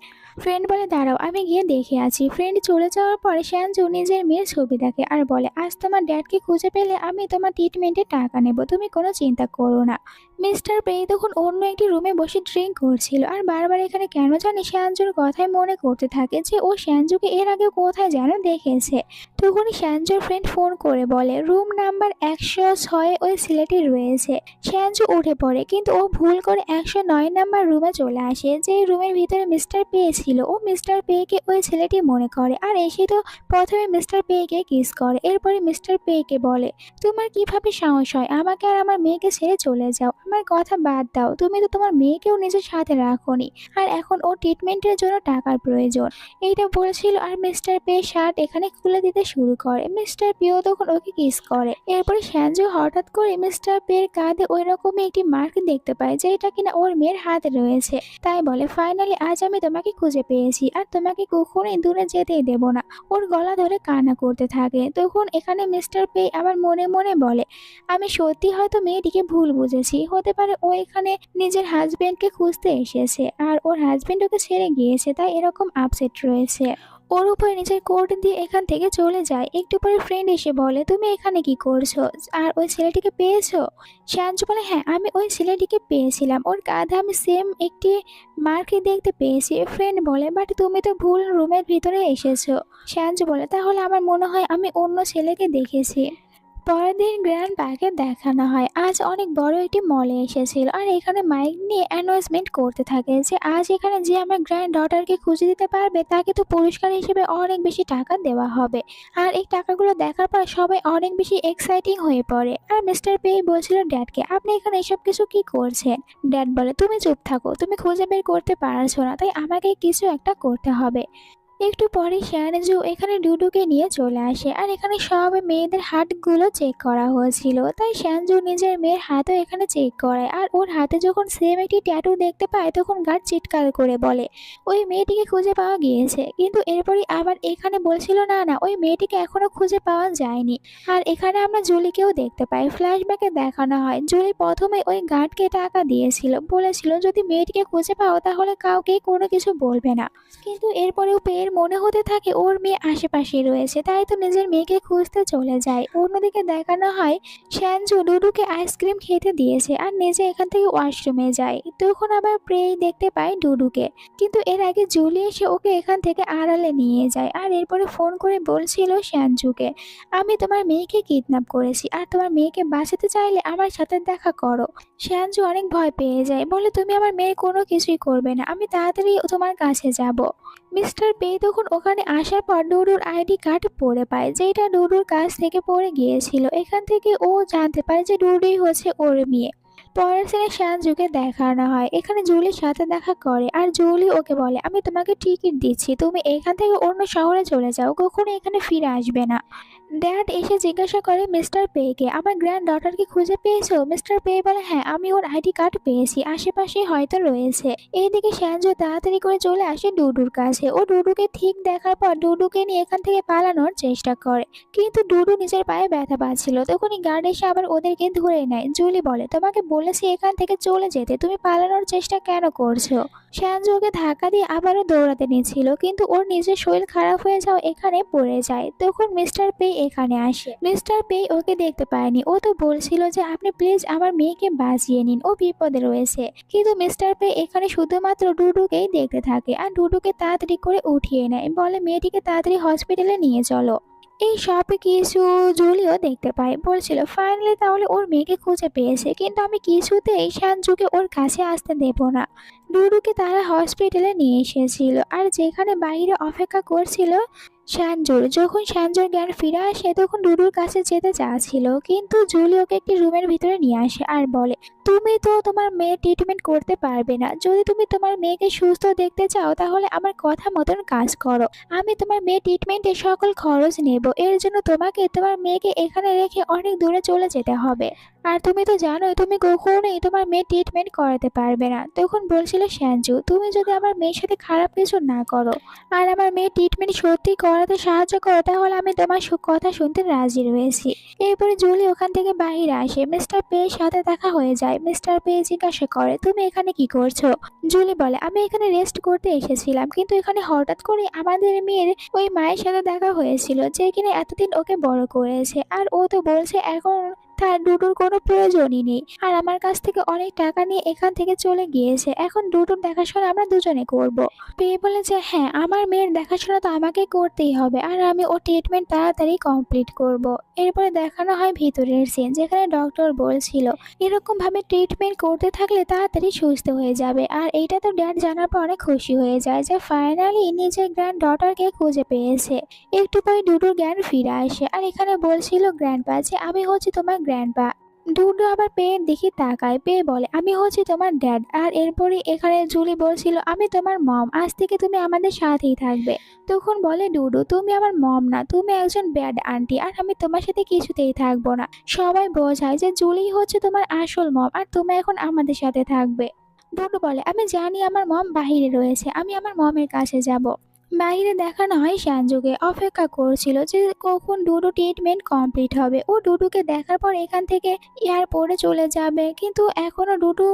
ফ্রেন্ড বলে দাঁড়াও আমি গিয়ে দেখে আছি। ফ্রেন্ড চলে যাওয়ার পরে শ্যানজু নিজের মেয়ের ছবি দেখে আর বলে আজ তোমার ড্যাডকে খুঁজে পেলে আমি তোমার ট্রিটমেন্টে টাকা নেব, তুমি কোনো চিন্তা করো না। মিস্টার পে তখন অন্য একটি রুমে বসে ড্রিঙ্ক করছিল আর বারবার এখানে কেন জানি শ্যানজুর কথাই মনে করতে থাকে যে ও শ্যানজুকে এর আগে কোথায় যেন দেখেছে। তখনই শ্যানজুর ফ্রেন্ড ফোন করে বলে রুম নাম্বার 106 ওই ছেলেটি রয়েছে। শ্যানজু উঠে পড়ে কিন্তু ও ভুল করে 109 নাম্বার রুমে চলে আসে, যে রুমের ভিতরে মিস্টার পে ছিল। ও মিস্টার পেকে ওই ছেলেটি মনে করে আর এসে তো প্রথমে মিস্টার পেকে কিস করে, এরপরে মিস্টার পেকে বলে তোমার কিভাবে সাহস হয় আমাকে আর আমার মেয়েকে ছেড়ে চলে যাও, আমার কথা বাদ দাও, তুমি তো তোমার মেয়েকেও নিজের সাথে রাখোনি আর এখন ও ট্রিটমেন্টের জন্য টাকার প্রয়োজন। এইটা বলছিল আর মিস্টার পে শার্ট এখানে খুলে দিতে শুরু করে। মিস্টার পেও তখন ওকে কিস করে। এরপরে শ্যানজু হঠাৎ করে মিস্টার পের কাঁধে ওই রকমই একটি মার্ক দেখতে পায় যেটা কিনা ওর মেয়ের হাতে রয়েছে, তাই বলে ফাইনালি আজ আমি তোমাকে খুঁজে পেয়েছি আর তোমাকে কখনোই দূরে যেতেই দেব না। ওর গলা ধরে কান্না করতে থাকে। তখন এখানে মিস্টার পে আবার মনে মনে বলে আমি সত্যি হয়তো মেয়েটিকে ভুল বুঝেছি, হতে পারে ও এখানে নিজের হাজবেন্ডকে খুঁজতে এসেছে আর ওর হাজবেন্ড ওকে ছেড়ে গিয়েছে তাই এরকম আপসেট রয়েছে। ওর উপরে নিজের কোট দিয়ে এখান থেকে চলে যায়। একটু পরে ফ্রেন্ড এসে বলে তুমি এখানে কি করছো আর ওই ছেলেটিকে পেয়েছো? শ্যানজু বলে হ্যাঁ আমি ওই ছেলেটিকে পেয়েছিলাম, ওর কাঁধে আমি সেম একটি মার্ক দেখতে পেয়েছি। ফ্রেন্ড বলে বাট তুমি তো ভুল রুমের ভিতরে এসেছো। শ্যানজু বলে তাহলে আমার মনে হয় আমি অন্য ছেলেকে দেখেছি। পরের দিন গ্র্যান্ড পাকে দেখানো হয় আজ অনেক বড় একটি মলে এসেছিল আর এখানে মাইক নিয়ে অ্যানাউন্সমেন্ট করতে থাকে যে আজ এখানে যে আমার গ্র্যান্ড ডটারকে খুঁজে দিতে পারবে তাকে তো পুরস্কার হিসেবে অনেক বেশি টাকা দেওয়া হবে। আর এই টাকাগুলো দেখার পর সবাই অনেক বেশি এক্সাইটিং হয়ে পড়ে। আর মিস্টার পে বলছিল ড্যাডকে আপনি এখানে এসব কিছু কি করছেন? ড্যাড বলে তুমি চুপ থাকো, তুমি খুঁজে বের করতে পারছো না তাই আমাকে কিছু একটা করতে হবে। একটু পরে শানজু এখানে ডুডুকে নিয়ে চলে আসে আর এখানে সব মেয়েদের হাতগুলো চেক করা হয়েছিল, তাই শানজু নিজের মেয়ের হাতও এখানে চেক করে। আর ওর হাতে যখন সেম একটি ট্যাটু দেখতে পায় তখন গার্ড চিৎকার করে বলে ওই মেয়েটিকে খুঁজে পাওয়া গিয়েছে, কিন্তু এরপরই আবার এখানে বলছিল না না ওই মেয়েটিকে এখনো খুঁজে পাওয়া যায়নি। আর এখানে আমরা জুলিকেও দেখতে পাই, ফ্ল্যাশব্যাকে দেখানো হয় জুলি প্রথমে ওই গার্ডকে টাকা দিয়েছিল, বলেছিল যদি মেয়েটিকে খুঁজে পাও তাহলে কাউকেই কোনো কিছু বলবে না, কিন্তু এরপরেও পেয়ের মনে হতে থাকে ওর মেয়ে আশেপাশেই রয়েছে, তাই তো নিজের মেয়েকে খুঁজতে চলে যায়। অন্যদিকে দেখানো হয় শ্যানজু ডুডুকে আইসক্রিম খেতে দিয়েছে আর নিজে এখান থেকে ওয়াশরুমে যায়। তখন আবার প্রেই দেখতে পায় ডুডুকে, কিন্তু এর আগে জুলি এসে ওকে এখান থেকে আড়ালে নিয়ে যায় আর এরপরে ফোন করে বলছিল শ্যানজুকে আমি তোমার মেয়েকে কিডন্যাপ করেছি আর তোমার মেয়েকে বাঁচাতে চাইলে আমার সাথে দেখা করো। শ্যানজু অনেক ভয় পেয়ে যায়, বলে তুমি আমার মেয়ের কোনো কিছুই করবে না, আমি তাড়াতাড়ি তোমার কাছে যাব। মিস্টার পে তখন ওখানে আসার পর ডুডুর আইডি কার্ড পড়ে পায়, যেটা ডুডুর কাছ থেকে পড়ে গিয়েছিল। এখান থেকে ও জানতে পারে যে ডুডুই হচ্ছে ওর মেয়ে। পরের সিনে শানজুকে দেখানো হয় এখানে জুলির সাথে দেখা করে আর জুলি ওকে বলে আমি তোমাকে টিকিট দিচ্ছি, তুমি এখান থেকে অন্য শহরে চলে যাও, কখনো এখানে ফিরে আসবে না। ড্যাড এসে জিজ্ঞাসা করে মিস্টার পেকে আমার গ্র্যান্ড ডটারকে খুঁজে পেয়েছো? মিস্টার পে বলে হ্যাঁ আমি ওর আইডি কার্ড পেয়েছি, আশেপাশে হয়তো রয়েছে। এইদিকে শানজু তাড়াতাড়ি করে চলে আসে ডুডুর কাছে, ও ডুডুকে ঠিক দেখার পর ডুডুকে নিয়ে এখান থেকে পালানোর চেষ্টা করে, কিন্তু ডুডু নিজের পায়ে ব্যথা পাচ্ছিল। তখনই গার্ড এসে আবার ওদেরকে ধরে নেয়। জুলি বলে তোমাকে বলেছি এখান থেকে চলে যেতে, তুমি পালানোর চেষ্টা কেন করছো? শানজু ওকে ধাক্কা দিয়ে আবারও দৌড়াতে নিয়েছিল, কিন্তু ওর নিজের শরীর খারাপ হয়ে যাও এখানে পড়ে যায়। তখন মিস্টার পে এখানে আসে। মিস্টার পে ওকে দেখতে পায়নি, ও তো বলছিল যে আপনি প্লিজ আমার মেয়েকে বাঁচিয়ে নিন, ও বিপদে রয়েছে। কিন্তু মিস্টার পে এখানে শুধুমাত্র ডুডুকেই দেখতে থাকে আর ডুডুকে তাড়াতাড়ি করে উঠিয়ে নেয়, বলে মেয়েটিকে তাড়াতাড়ি হসপিটালে নিয়ে চলো। এই সব কিছু জুলিও দেখতে পায়, বলছিল ফাইনালি তাহলে ওর মেয়েকে খুঁজে পেয়েছে, কিন্তু আমি কিছুতেই শানজুকে ওর কাছে আসতে দেব না। ডুডুকে তারা হসপিটালে নিয়ে এসেছিল আর যেখানে বাইরে অপেক্ষা করছিল শানজুর। যখন শানজুর জ্ঞান ফিরে আসে তখন ডুডুর কাছে যেতে চাচ্ছিল, কিন্তু জুলি ওকে একটি রুমের ভিতরে নিয়ে আসে আর বলে তুমি তো তোমার মেয়ের ট্রিটমেন্ট করতে পারবে না, যদি তুমি তোমার মেয়েকে সুস্থ দেখতে চাও তাহলে আমার কথা মতন কাজ করো, আমি তোমার মেয়ের ট্রিটমেন্টের সকল খরচ নেব, এর জন্য তোমাকে তোমার মেয়েকে এখানে রেখে অনেক দূরে চলে যেতে হবে। আর তুমি তো জানোই তুমি কখনোই তোমার মেয়ের ট্রিটমেন্ট করাতে পারবে না। তখন বলছিল শানজু তুমি যদি আমার মেয়ের সাথে খারাপ কিছু না করো আর আমার মেয়ের ট্রিটমেন্ট সত্যি করাতে সাহায্য করো তাহলে আমি তোমার কথা শুনতে রাজি রয়েছি। এরপরে জুলি ওখান থেকে বাইরে আসে, মিস্টার পে এর সাথে দেখা হয়ে যায়। মিস্টার পে জিজ্ঞাসা করে তুমি এখানে কি করছো? জুলি বলে আমি এখানে রেস্ট করতে এসেছিলাম, কিন্তু এখানে হঠাৎ করে আমাদের মেয়ের ওই মায়ের সাথে দেখা হয়েছিল যে কিনা এতদিন ওকে বড় করেছে, আর ও তো বলছে এখন তার ডুডুর কোনো প্রয়োজনই নেই আর আমার কাছ থেকে অনেক টাকা নিয়ে এখান থেকে চলে গিয়েছে, এখন ডুডুর দেখাশোনা আমরা দুজনে করব। পেয়ে বলে যে হ্যাঁ আমার মেয়ের দেখাশোনা তো আমাকে করতেই হবে আর আমি ও ট্রিটমেন্ট তাড়াতাড়ি কমপ্লিট করব। এরপরে দেখানো হয় ভিতরের সিন, যেখানে ডক্টর বলছিল এরকম ভাবে ট্রিটমেন্ট করতে থাকলে তাড়াতাড়ি সুস্থ হয়ে যাবে। আর এইটা তো ড্যাড জানার পর অনেক খুশি হয়ে যায় যে ফাইনালি নিজের গ্র্যান্ড ডটারকে খুঁজে পেয়েছে। একটু পরে ডুডুর জ্ঞান ফিরে আসে আর এখানে বলছিল গ্র্যান্ডপা যে আমি হচ্ছি তোমার গ্র্যান্ডপা। ডুডু আবার পেয়ের দিকে তাকায়, পেয়ে বলে আমি হচ্ছি তোমার ড্যাড। আর এরপরে এখানে জুলি বলছিল আমি তোমার মম, আজ থেকে তুমি আমাদের সাথেই থাকবে। তখন বলে ডুডু তুমি আমার মম না, তুমি একজন ব্যাড আন্টি আর আমি তোমার সাথে কিছুতেই থাকবো না। সবাই বোঝায় যে জুলি হচ্ছে তোমার আসল মম আর তুমি এখন আমাদের সাথে থাকবে। ডুডু বলে আমি জানি আমার মম বাহিরে রয়েছে, আমি আমার মমের কাছে যাব। বাইরে দেখানো হয় শানজুকে অপেক্ষা করছিল যে কখন ডুডু ট্রিটমেন্ট কমপ্লিট হবে, ও ডুডুকে দেখার পর এখান থেকে এয়ারপোর্টে চলে যাবে, কিন্তু এখনো ডুডু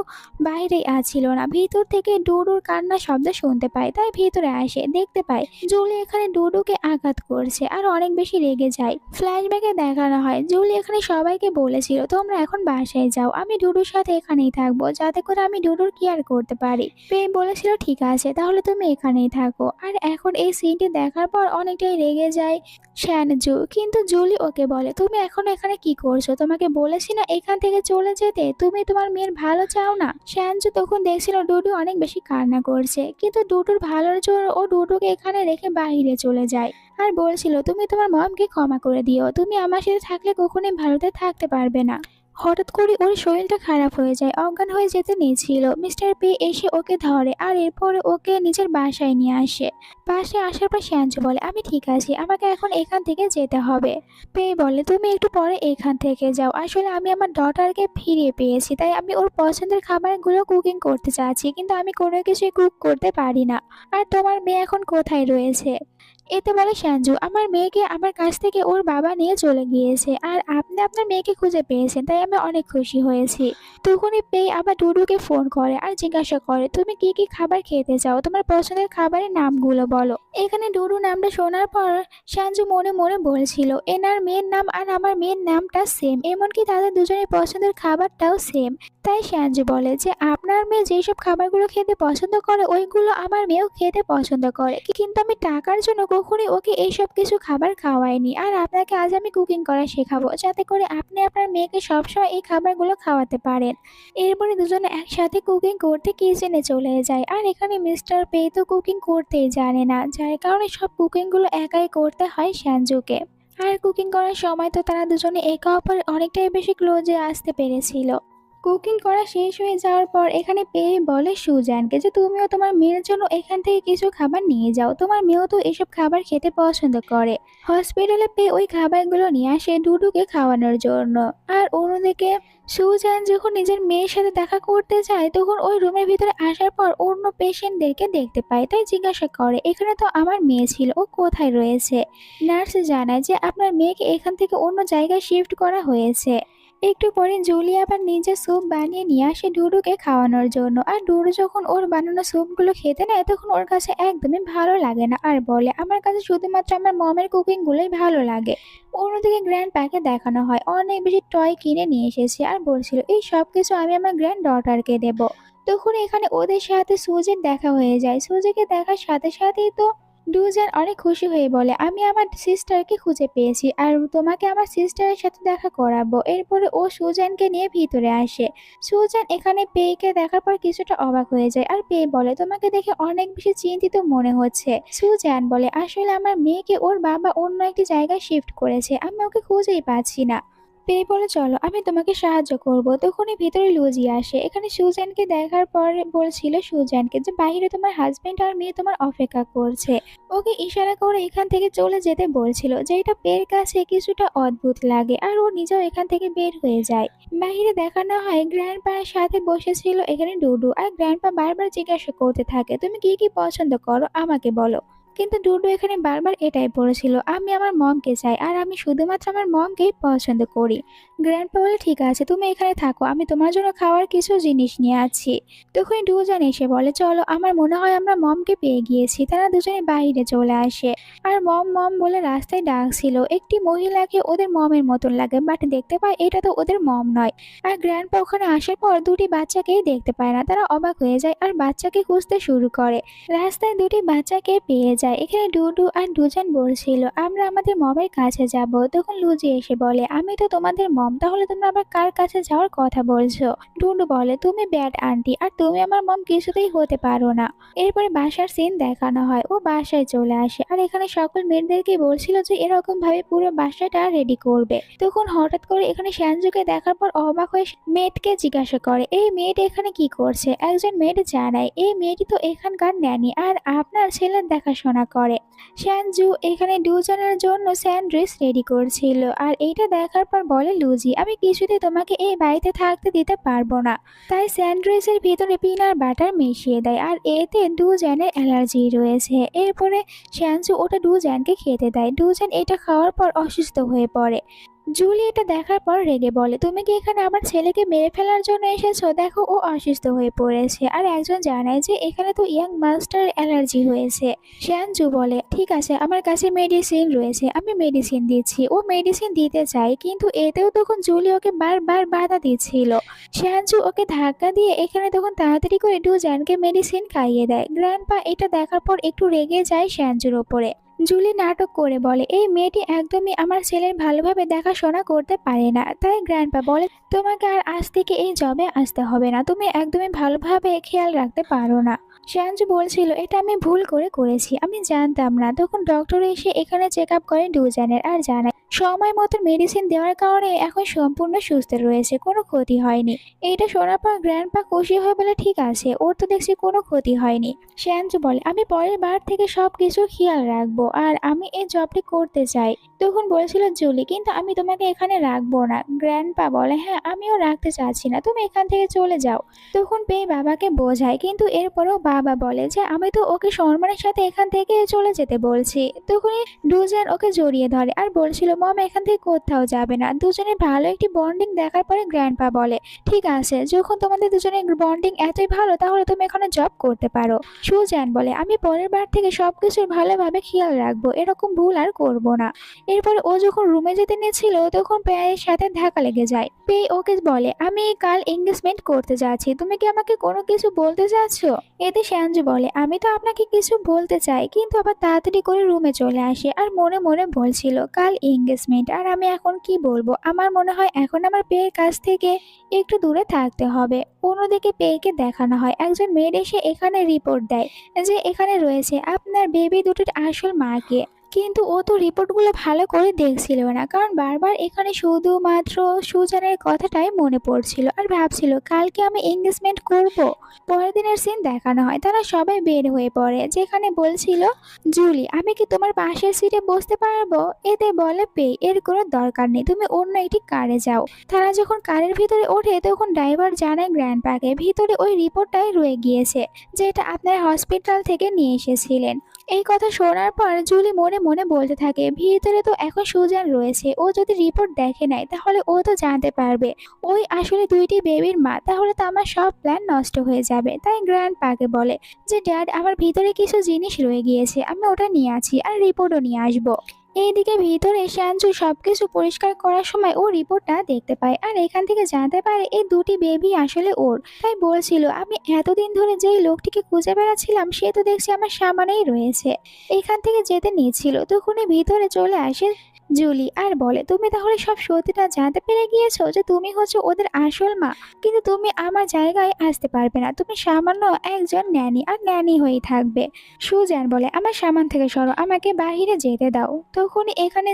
বাইরেই আছিল না। ভিতর থেকে ডুডুর কান্নার শব্দ শুনতে পায়, তাই ভিতরে আসে, দেখতে পায় জুলি এখানে ডুডুকে আঘাত করছে আর অনেক বেশি রেগে যায়। ফ্ল্যাশব্যাকে দেখানো হয় জুলি এখানে সবাইকে বলেছিল তোমরা এখন বাসায় যাও, আমি ডুডুর সাথে এখানেই থাকবো যাতে করে আমি ডুডুর কেয়ার করতে পারি। প্রেম বলেছিল ঠিক আছে তাহলে তুমি এখানেই থাকো। আর এখন এই সিনটি দেখার পর অনেকটাই রেগে যায় শানজু, কিন্তু জুলি ওকে বলে তুমি এখন এখানে কি করছো, তোমাকে বলেছি না এখান থেকে চলে যেতে, তুমি তোমার মেয়ের ভালো চাও না? শানজু তখন দেখছিল ডুডু অনেক বেশি কান্না করছে, কিন্তু ডুডুর ভালোর জন্য ও ডুডুকে এখানে রেখে বাইরে চলে যায় আর বলছিল তুমি তোমার মমকে ক্ষমা করে দিও, তুমি আমার সাথে থাকলে কখনোই ভালোতে থাকতে পারবে না। হঠাৎ করে ওর শরীরটা খারাপ হয়ে যায়, অজ্ঞান হয়ে যেতে নিয়েছিল। মিস্টার পে এসে ওকে ধরে আর এরপরে ওকে নিজের বাসায় নিয়ে আসে। বাসায় আসার পর সঞ্জু বলে, আমি ঠিক আছি, আমাকে এখন এখান থেকে যেতে হবে। পে বলে, তুমি একটু পরে এখান থেকে যাও, আসলে আমি আমার ডটারকে ফিরিয়ে পেয়েছি, তাই আমি ওর পছন্দের খাবারগুলো কুকিং করতে চাচ্ছি, কিন্তু আমি কোনো কিছুই কুক করতে পারি না। আর তোমার মেয়ে এখন কোথায় রয়েছে? এতে বলে সঞ্জু, আমার মেয়েকে আমার কাছ থেকে ওর বাবা নিয়ে চলে গিয়েছে, আর আপনি আপনার মেয়েকে খুঁজে পেয়েছেন, তাই আমি অনেক খুশি হয়েছি। তখনই পেয়ে আবার ডুডুকে ফোন করে আর জিজ্ঞাসা করে, তুমি কি কি খাবার খেতে চাও, তোমার পছন্দের খাবারের নামগুলো বলো। এখানে ডুডু নামটা শোনার পর সঞ্জু মনে মনে বলছিল, এনার মেয়ের নাম আর আমার মেয়ের নামটা সেম, এমনকি তাদের দুজনের পছন্দের খাবারটাও সেম। তাই সঞ্জু বলে যে, আপনার মেয়ে যেসব খাবারগুলো খেতে পছন্দ করে ওইগুলো আমার মেয়েও খেতে পছন্দ করে, কিন্তু আমি টাকার জন্য কখনোই ওকে এইসব কিছু খাবার খাওয়াইনি। আর আপনাকে আজ আমি কুকিং করা শেখাবো, যাতে করে আপনি আপনার মেয়েকে সবসময় এই খাবারগুলো খাওয়াতে পারেন। এরপরে দুজনে একসাথে কুকিং করতে কিচেনে চলে যায়। আর এখানে মিস্টার পে তো কুকিং করতেই জানে না, যার কারণে সব কুকিংগুলো একাই করতে হয় সঞ্জুকে। আর কুকিং করার সময় তো তারা দুজনে একে অপরের অনেকটাই বেশি ক্লোজে আসতে পেরেছিল। কুকিং করা শেষ হয়ে যাওয়ার পর এখানে পেয়ে বলে সুজানকে যে, তুমিও তোমার মেয়ের জন্য এখান থেকে কিছু খাবার নিয়ে যাও, তোমার মেয়েও তো এসব খাবার খেতে পছন্দ করে। হসপিটালে পেয়ে ওই খাবারগুলো নিয়ে আসে ডুডুকে খাওয়ানোর জন্য। আর অন্যদিকে সুজান যখন নিজের মেয়ের সাথে দেখা করতে যায়, তখন ওই রুমের ভিতরে আসার পর অন্য পেশেন্টদেরকে দেখতে পায়, তাই জিজ্ঞাসা করে, এখানে তো আমার মেয়ে ছিল, ও কোথায় রয়েছে? নার্স জানায় যে, আপনার মেয়েকে এখান থেকে অন্য জায়গায় শিফট করা হয়েছে। একটু পরে জুলি আবার নিজে স্যুপ বানিয়ে নিয়ে আসে ডুডুকে খাওয়ানোর জন্য। আর ডুডু যখন ওর বানানো স্যুপগুলো খেতে নেয়, তখন ওর কাছে একদমই ভালো লাগে না, আর বলে, আমার কাছে শুধুমাত্র আমার মমের কুকিংগুলোই ভালো লাগে। অন্যদিকে গ্র্যান্ড প্যাকে দেখানো হয় অনেক বেশি টয় কিনে নিয়ে এসেছে, আর বলছিল এই সব কিছু আমি আমার গ্র্যান্ড ডটারকে দেব। তখন এখানে ওদের সাথে সুজির দেখা হয়ে যায়। সুজিকে দেখার সাথে সাথেই তো দুজন অনেক খুশি হয়ে বলে, আমি আমার সিস্টারকে খুঁজে পেয়েছি, আর তোমাকে আমার সিস্টারের সাথে দেখা করাবো। এরপরে ও সুজানকে নিয়ে ভিতরে আসে। সুজান এখানে পেয়েকে দেখার পর কিছুটা অবাক হয়ে যায়, আর পেয়ে বলে, তোমাকে দেখে অনেক বেশি চিন্তিত মনে হচ্ছে। সুজান বলে, আসলে আমার মেয়েকে ওর বাবা অন্য একটি জায়গায় শিফট করেছে, আমি ওকে খুঁজেই পাচ্ছি না। পেয়ে বলে, চলো আমি তোমাকে সাহায্য করব। তখনই ভিতরে লুজি আসে। এখানে সুজানকে দেখার পর বলছিল সুজানকে যে, বাইরে তোমার হাজবেন্ড আর মেয়ে তোমার অপেক্ষা করছে। ওকে ইশারা করে এখান থেকে চলে যেতে বলছিল, যেটা পেয়ের কাছে কিছুটা অদ্ভুত লাগে, আর ও নিজেও এখান থেকে বের হয়ে যায়। বাইরে দেখানো হয় গ্র্যান্ডপার সাথে বসেছিল এখানে ডুডু, আর গ্র্যান্ডপা বারবার জিজ্ঞাসা করতে থাকে, তুমি কি কি পছন্দ করো আমাকে বলো। কিন্তু ডুডু এখানে বারবার এটাই বলেছিল, আমি আমার মমকে চাই, আর আমি শুধুমাত্র আমার মমকেই পছন্দ করি। গ্র্যান্ডপা বলে, ঠিক আছে তুমি এখানে থাকো, আমি তোমার জন্য খাওয়ার কিছু জিনিস নিয়ে আছি। তখন দুজন এসে বলে, চলো আমার মনে হয় আমরা মমকে পেয়ে গিয়েছি। তারা দুজনে বাইরে চলে আসে। আর মম মম বলে রাস্তায় ডাকছিল। একটি মহিলাকে ওদের মমের মতন লাগে, বাট দেখতে পায় এটা তো ওদের মম নয়। আর গ্র্যান্ডপা ওখানে আসার পর দুটি বাচ্চাকেই দেখতে পায় না। তারা অবাক হয়ে যায় আর বাচ্চাকে খুঁজতে শুরু করে। রাস্তায় দুটি বাচ্চাকে পেয়ে যায়। এখানে ডুডু আর দুজন বলছিল, আমরা আমাদের মমের কাছে যাব। তখন লুজি এসে বলে, আমি তো তোমাদের মম, তাহলে তোমরা আবার কার কাছে যাওয়ার কথা বলছো? ডুডু বলে, তুমি ব্যাড আন্টি, আর তুমি আমার মম কিছুতেই হতে পারো না। এরপরে বাসার সিন দেখানো হয়। ও বাসায় চলে আসে, আর এখানে সকল মেয়েদেরকে বলছিল যে এরকম ভাবে পুরো বাসাটা রেডি করবে। তখন হঠাৎ করে এখানে সঞ্জুকে দেখার পর অবাক হয়ে মেয়েটকে জিজ্ঞাসা করে, এই মেয়েটা এখানে কি করছে? একজন মেয়েট জানায়, এই মেয়েটি তো এখানকার ন্যানি, আর আপনার ছেলের দেখাশোনা করে। সঞ্জু এখানে দুজনের জন্য স্যান্ডউইচ রেডি করছিল। আর এইটা দেখার পর বলে লুজি, আমি কিছুতেই তোমাকে এই বাড়িতে থাকতে দিতে পারবো না। তাই স্যান্ডউইচের ভিতরে পিনাট বাটার মিশিয়ে দেয়, আর এতে দুজনের অ্যালার্জি রয়েছে। এরপরে সঞ্জু ওটা দুজনকে খেতে দেয়। দুজন এটা খাওয়ার পর অসুস্থ হয়ে পড়ে। জুলি এটা দেখার পর রেগে বলে, তুমি কি এখানে আমার ছেলেকে মেরে ফেলার জন্য এসেছো? দেখো ও অসুস্থ হয়ে পড়েছে। আর একজন জানায় যে এখানে তো ইয়াং মাস্টার অ্যালার্জি হয়েছে। সঞ্জু বলে, ঠিক আছে আমার কাছে মেডিসিন রয়েছে, আমি মেডিসিন দিচ্ছি। ও মেডিসিন দিতে চায়, কিন্তু এতেও তখন জুলি ওকে বারবার বাধা দিচ্ছিল। সঞ্জু ওকে ধাক্কা দিয়ে এখানে তখন তাড়াতাড়ি করে দুজনকে মেডিসিন খাইয়ে দেয়। গ্র্যান্ডপা এটা দেখার পর একটু রেগে যায় সঞ্জুর ওপরে। জুলি নাটক করে বলে, এই মেয়েটি একদমই আমার ছেলের ভালোভাবে দেখাশোনা করতে পারে না। তাই গ্র্যান্ডপা বলে, তোমাকে আর আজ থেকে এই জবে আসতে হবে না, তুমি একদমই ভালোভাবে খেয়াল রাখতে পারো না। সঞ্জু বলছিল, এটা আমি ভুল করেছি, আমি জানতাম না। তখন ডক্টর এসে এখানে চেক আপ করে দুজনের, আর জানায় সময় মতো মেডিসিন দেওয়ার কারণে এখন সম্পূর্ণ সুস্থ রয়েছে, কোনো ক্ষতি হয়নি। এটা শোনার পর গ্র্যান্ডপা খুশি হয়ে বলে, ঠিক আছে, ওর তো দেখছি কোনো ক্ষতি হয়নি। শ্যাঞ্চু বলে, আমি পরের বার থেকে সবকিছু খেয়াল রাখবো, আর আমি এই জবটি করতে চাই। তখন বলছিল জুলি, কিন্তু আমি তোমাকে এখানে রাখবো না। গ্র্যান্ডপা বলে, হ্যাঁ, আমিও রাখতে চাচ্ছি না, তুমি এখান থেকে চলে যাও। তখন পেয়ে বাবাকে বোঝায়, কিন্তু এরপরও বাবা বলে যে আমি তো ওকে সম্মানের সাথে এখান থেকে চলে যেতে বলছি। তখনই দুজন ওকে জড়িয়ে ধরে আর বলছিল, মম এখান থেকে কোথাও যাবে না। দুজনের ভালো একটি বন্ডিং দেখার পরে গ্র্যান্ডপা বলে, ঠিক আছে, যখন তোমাদের দুজনের বন্ডিং এতই ভালো তাহলে তুমি এখানে জব করতে পারো। সুজ্যান বলে, আমি পরের বার থেকে সবকিছুর ভালোভাবে খেয়াল রাখবো, এরকম ভুল আর করব না। এরপরে ও যখন রুমে যেতে নিয়েছিল তখন পেয়ের সাথে ধাক্কা লেগে যায়। পেয়ে ওকে বলে, আমি কাল এঙ্গেজমেন্ট করতে যাচ্ছি, তুমি কি আমাকে কোনো কিছু বলতে চাচ্ছ? এতে শ্যাঞ্জু বলে, আমি তো আপনাকে কিছু বলতে চাই, কিন্তু আবার তাড়াতাড়ি করে রুমে চলে আসে আর মনে মনে বলছিল কাল এঙ্গেজমেন্ট, আর আমি এখন কি বলবো। আমার মনে হয় এখন আমার পেয়ের কাছ থেকে একটু দূরে থাকতে হবে। অন্যদিকে পেয়েকে দেখানো হয় একজন মেয়ের এসে এখানে রিপোর্ট দেয় যে এখানে রয়েছে আপনার বেবি দুটির আসল মাকে। কিন্তু ও তো রিপোর্টগুলো ভালো করে দেখছিল না, কারণ বারবার এখানে শুধুমাত্র সুজানের কথাটাই মনে পড়ছিল আর ভাবছিল কালকে আমি এঙ্গেজমেন্ট করব। পরের দিনের সিন দেখানো হয়, তারা সবাই বের হয়ে পড়ে, যেখানে বলছিল জুলি, আমি কি তোমার পাশের সিটে বসতে পারবো? এতে বলে পেয়ে, এর কোনো দরকার নেই, তুমি অন্য একটি কারে যাও। তারা যখন কারের ভিতরে ওঠে তখন ড্রাইভার জানায় গ্র্যান্ডপাকে ভিতরে ওই রিপোর্টটাই রয়ে গিয়েছে, যেটা আপনার হসপিটাল থেকে নিয়ে এসেছিলেন। এই কথা শোনার পর জুলি মনে মনে বলতে থাকে, ভিতরে তো এখন সুজান রয়েছে, ও যদি রিপোর্ট দেখে নেয় তাহলে ও তো জানতে পারবে ওই আসলে দুইটি বেবির মা, তাহলে তো আমার সব প্ল্যান নষ্ট হয়ে যাবে। তাই গ্র্যান্ডপাকে বলে যে ড্যাড, আমার ভিতরে কিছু জিনিস রয়ে গিয়েছে, আমি ওটা নিয়ে আছি আর রিপোর্টও নিয়ে আসবো। এইদিকে ভিতরে শ্যাঞ্চু সবকিছু পরিষ্কার করার সময় ও রিপোর্টটা দেখতে পায় আর এখান থেকে জানতে পারে এই দুটি বেবি আসলে ওর। তাই বলছিল, আমি এতদিন ধরে যেই লোকটিকে খুঁজে বেড়াচ্ছিলাম সে তো দেখছি আমার সামনেই রয়েছে। এখান থেকে যেতে নিয়েছিল, তখনই ভিতরে চলে আসে জুলি আর বলে, তুমি তাহলে সব সত্যিটা জানতে পেরে গিয়েছো যে তুমি হচ্ছে ওদের আসল মা, কিন্তু তুমি আমার জায়গায় আসতে পারবে না, তুমি সামান্য একজন ন্যানি আর ন্যানি হয়েই থাকবে। সুজান বলে, আমার সামান থেকে সরো, আমাকে বাহিরে যেতে দাও। তখনই এখানে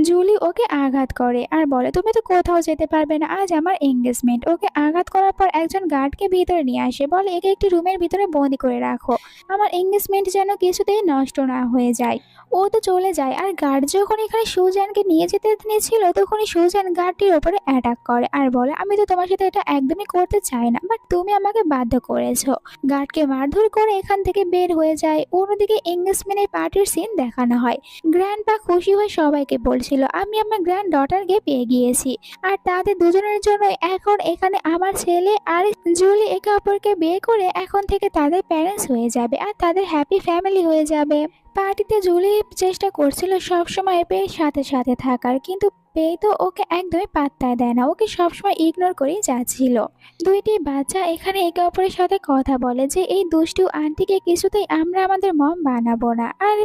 জুলি ওকে আঘাত করে আর বলে, তুমি তো কোথাও যেতে পারবে না, আজ আমার এঙ্গেজমেন্ট। ওকে আঘাত করার পর একজন গার্ডকে ভিতরে নিয়ে আসে, বলে একে একটি রুমের ভিতরে বন্দি করে রাখো, আমার এঙ্গেজমেন্ট যেন কিছুতেই নষ্ট না হয়ে যায়। ও তো চলে যায় আর গার্ড যখন এখানে সুজানকে নিয়ে যেতে নিয়েছিল তখনই সুজান গার্ডটির ওপরে অ্যাটাক করে আর বলে, আমি তো তোমার সাথে এটা একদমই করতে চাই না, বাট তুমি আমাকে বাধ্য করেছো। গার্ডকে মারধর করে এখান থেকে বের হয়ে যায়। অন্যদিকে এঙ্গেজমেন্টের পার্টির সিন দেখানো হয়। গ্র্যান্ডপা খুশি হয়ে সবাইকে বলছিল, আমি আমার গ্র্যান্ড ডটারকে পেয়ে গিয়েছি, আর তাদের দুজনের জন্য এখন এখানে আমার ছেলে আর জুলি একে অপরকে বিয়ে করে এখন থেকে তাদের প্যারেন্টস হয়ে যাবে আর তাদের হ্যাপি ফ্যামিলি হয়ে যাবে। পার্টিতে জুলি চেষ্টা করছিল সবসময় পেয়ের সাথে সাথে থাকার, কিন্তু পেয়ে তো ওকে একদমই পাত্তা দেয় না, ওকে সবসময় ইগনোর করেই যাচ্ছিল। দুইটি বাচ্চা এখানে একে অপরের সাথে কথা বলে যে এই দুষ্টু আন্টিকে কিছুতেই আমরা আমাদের মম বানাবো না। আর